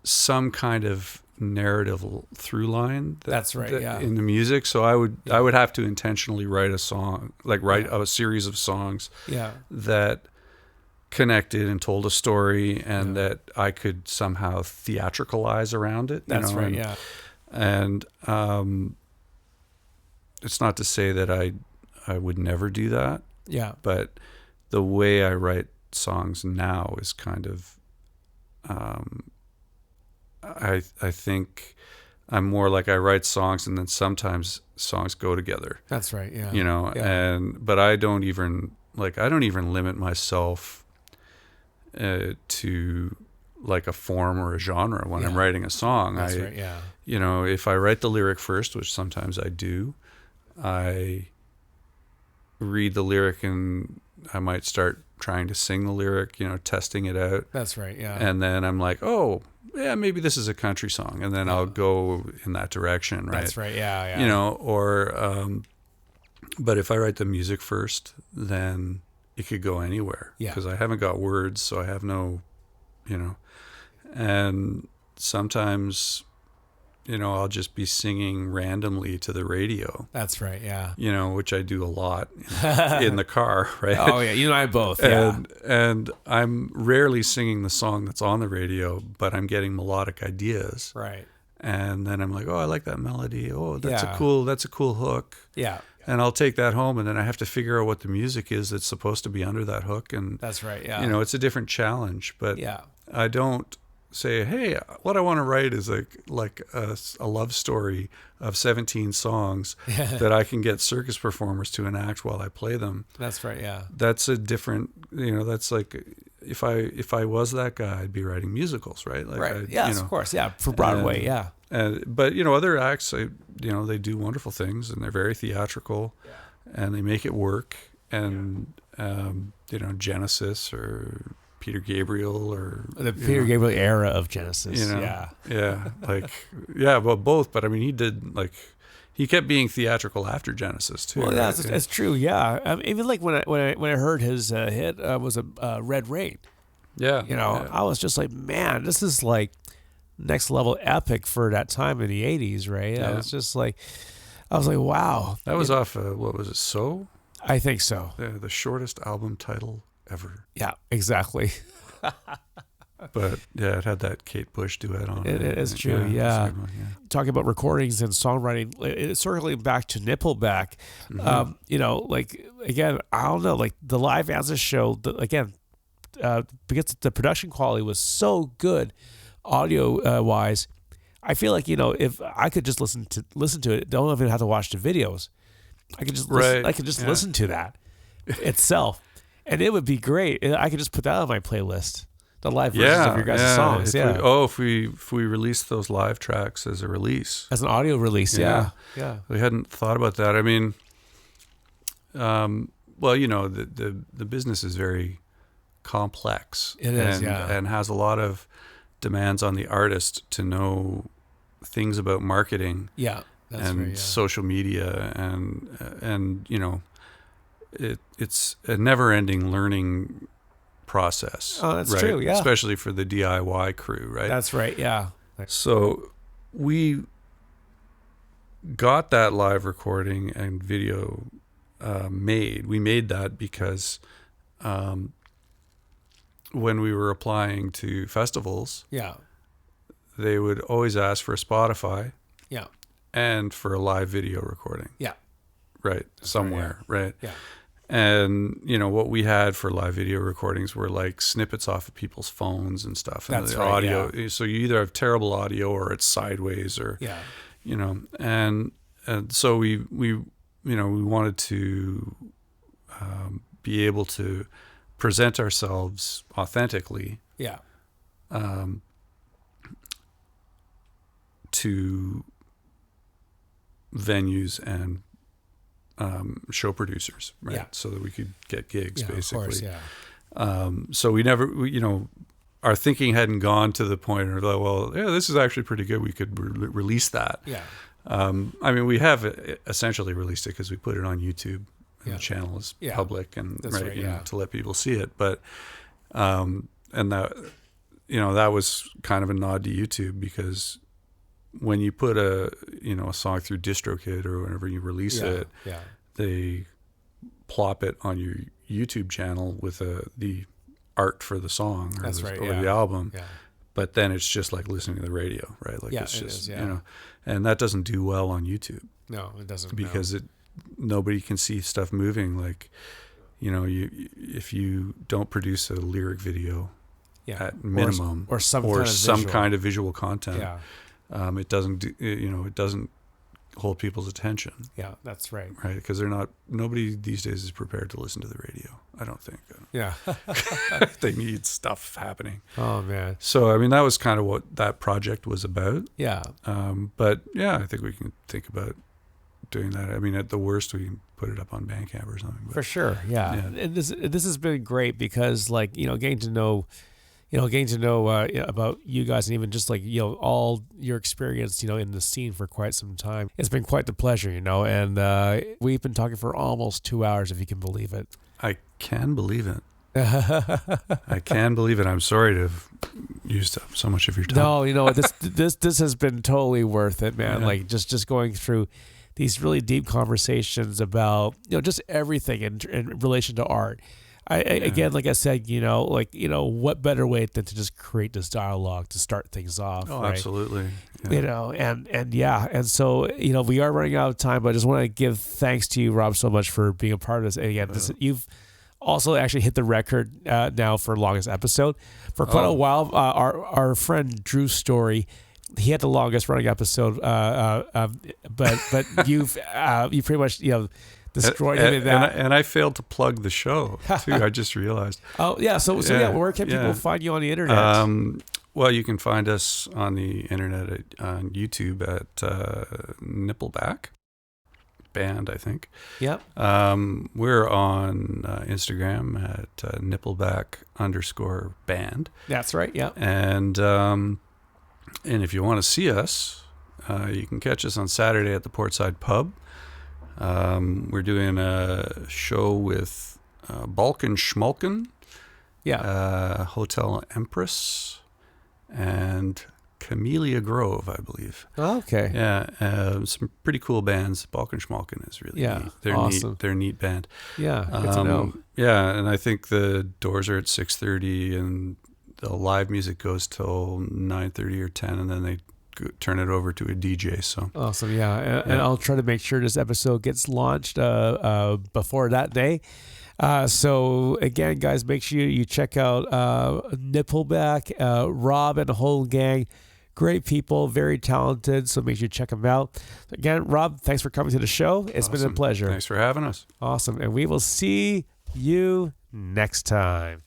some kind of narrative through line. That's right. In the music. So I would have to intentionally write a song, like write a series of songs that connected and told a story and that I could somehow theatricalize around it. That's right. And it's not to say that I would never do that. Yeah. But the way I write songs now is kind of, I think I'm more like I write songs and then sometimes songs go together. That's right. Yeah. But I don't even limit myself to like a form or a genre when I'm writing a song. That's right. Yeah. You know, if I write the lyric first, which sometimes I do, I read the lyric and I might start trying to sing the lyric, you know, testing it out. That's right. Yeah. And then I'm like, oh, yeah, maybe this is a country song. And then I'll go in that direction, right? That's right. Yeah. Yeah. You know, or, but if I write the music first, then it could go anywhere. Yeah. Because I haven't got words, so I have no, you know, and sometimes, you know, I'll just be singing randomly to the radio. That's right. Yeah. You know, which I do a lot in the car, right? Oh yeah, you and I both. Yeah. And I'm rarely singing the song that's on the radio, but I'm getting melodic ideas. Right. And then I'm like, oh, I like that melody. Oh, that's Yeah. a cool hook. Yeah. And I'll take that home, and then I have to figure out what the music is that's supposed to be under that hook. And That's right. Yeah. you know, it's a different challenge, but Yeah. I don't say, hey, what I want to write is like a love story of 17 songs that I can get circus performers to enact while I play them. That's right. Yeah. That's a different, you know, that's like, if I was that guy, I'd be writing musicals, right? Like Right. I'd, Yes, you know, of course. Yeah. For Broadway. and- Yeah. but you know, other acts, you know, they do wonderful things and they're very theatrical, and they make it work. And you know, Genesis or Peter Gabriel or The Peter Gabriel era of Genesis. you know, Yeah. like well, both. But I mean, he kept being theatrical after Genesis too. Well, right? yeah, that's true. Yeah. Even like when I heard his hit was a Red Rain. Yeah, You know, I was just like, man, this is like next level epic for that time in the 80s, right? Yeah. I was like, wow. that was off. What was it? So I think so. the shortest album title ever. Yeah, exactly. But yeah, it had that Kate Bush duet on it. It is true, it's a yeah. good one, Talking about recordings and songwriting, circling back to Nippleback, you know, like, again, I don't know, like the live Anza show, because the production quality was so good audio wise, I feel like, you know, if I could just listen to it, don't even have to watch the videos. I could just listen to that itself, and it would be great. I could just put that on my playlist, the live versions of your guys' songs. If we released those live tracks as a release, as an audio release. Yeah. We hadn't thought about that. I mean, well, you know, the business is very complex. It is, and has a lot of demands on the artist to know things about marketing. Yeah. That's and right, yeah. social media and you know, it's a never-ending learning process. Oh, that's right? true. Yeah. Especially for the DIY crew, right? That's right. Yeah. So we got that live recording and video made. We made that because when we were applying to festivals, Yeah. they would always ask for a Spotify Yeah. and for a live video recording. Yeah. Right. Somewhere. Right. Yeah. And, you know, what we had for live video recordings were like snippets off of people's phones and stuff. And That's the right, audio. So you either have terrible audio or it's sideways or, Yeah. you know, and so we wanted to be able to present ourselves authentically Yeah. to venues and show producers, right? Yeah. So that we could get gigs, basically. Of course, yeah. So we never, you know, our thinking hadn't gone to the point of, well, yeah, this is actually pretty good. We could release that. Yeah. I mean, we have essentially released it because we put it on YouTube. And Yeah. the channel is Yeah. public and That's right, you know, yeah. to let people see it. But and that, you know, that was kind of a nod to YouTube because when you put a song through DistroKid or whenever you release it, Yeah. they plop it on your YouTube channel with the art for the song or, That's right, or yeah. the album. Yeah. But then it's just like listening to the radio, right? Like Yeah, it's it just is, yeah. you know, and that doesn't do well on YouTube No, it doesn't. because nobody can see stuff moving. Like, you know, if you don't produce a lyric video at minimum or some or kind of some visual. kind of visual content, Yeah. it doesn't do, you know, it doesn't hold people's attention. Yeah, that's right. Right, because nobody these days is prepared to listen to the radio. I don't think. Yeah. They need stuff happening. Oh man. So I mean, that was kind of what that project was about. Yeah. But yeah, I think we can think about doing that. I mean, at the worst, we can put it up on Bandcamp or something. But, For sure. Yeah. And this has been great because, like, getting to know about you guys, and even just like, all your experience, in the scene for quite some time. It's been quite the pleasure, and we've been talking for almost 2 hours, if you can believe it. I can believe it. I can believe it. I'm sorry to have used up so much of your time. No, this has been totally worth it, man. Yeah. Like just going through these really deep conversations about, just everything in relation to art. Again, like I said, what better way than to just create this dialogue to start things off. Oh, right? Absolutely. Yeah. And so, we are running out of time, but I just want to give thanks to you, Rob, so much for being a part of this. And again, you've also actually hit the record now for longest episode. For quite a while, our friend Drew Story, he had the longest running episode, but you pretty much, destroyed him in that. And I failed to plug the show, too. I just realized. Oh, yeah. So where can people find you on the internet? Well, you can find us on the internet on YouTube at Nippleback Band, I think. Yep. We're on Instagram at Nippleback_band. That's right, yeah. And if you want to see us, you can catch us on Saturday at the Portside Pub. We're doing a show with Balkan Schmalkin, Hotel Empress, and Camellia Grove, I believe. Oh, okay. Yeah, some pretty cool bands. Balkan Schmalkin is really neat. They're awesome. Neat. They're a neat band. Yeah, good to know. Yeah, and I think the doors are at 6:30, and the live music goes till 9:30 or 10, and then they turn it over to a DJ. So awesome. Yeah. And I'll try to make sure this episode gets launched before that day. So again, guys, make sure you check out Nippleback, Rob and the whole gang. Great people, very talented. So make sure you check them out. Again, Rob, thanks for coming to the show. It's been a pleasure. Thanks for having us. Awesome. And we will see you next time.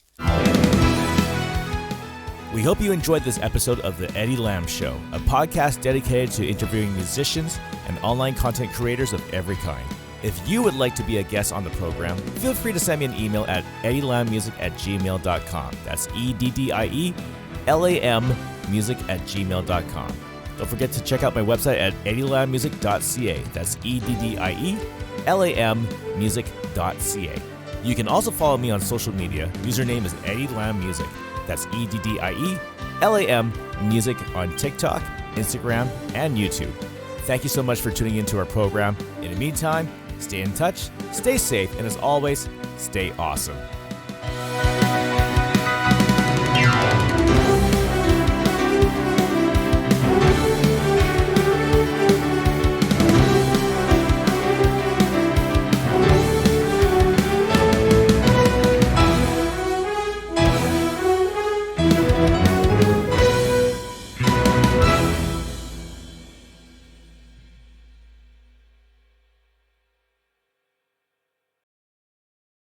We hope you enjoyed this episode of The Eddie Lam Show, a podcast dedicated to interviewing musicians and online content creators of every kind. If you would like to be a guest on the program, feel free to send me an email at eddielammusic@gmail.com. That's EDDIELAM music@gmail.com. Don't forget to check out my website at eddielammusic.ca. That's EDDIELAM music.ca. You can also follow me on social media. Username is Eddie Lam Music. That's EDDIELAM music on TikTok, Instagram, and YouTube. Thank you so much for tuning into our program. In the meantime, stay in touch, stay safe, and as always, stay awesome.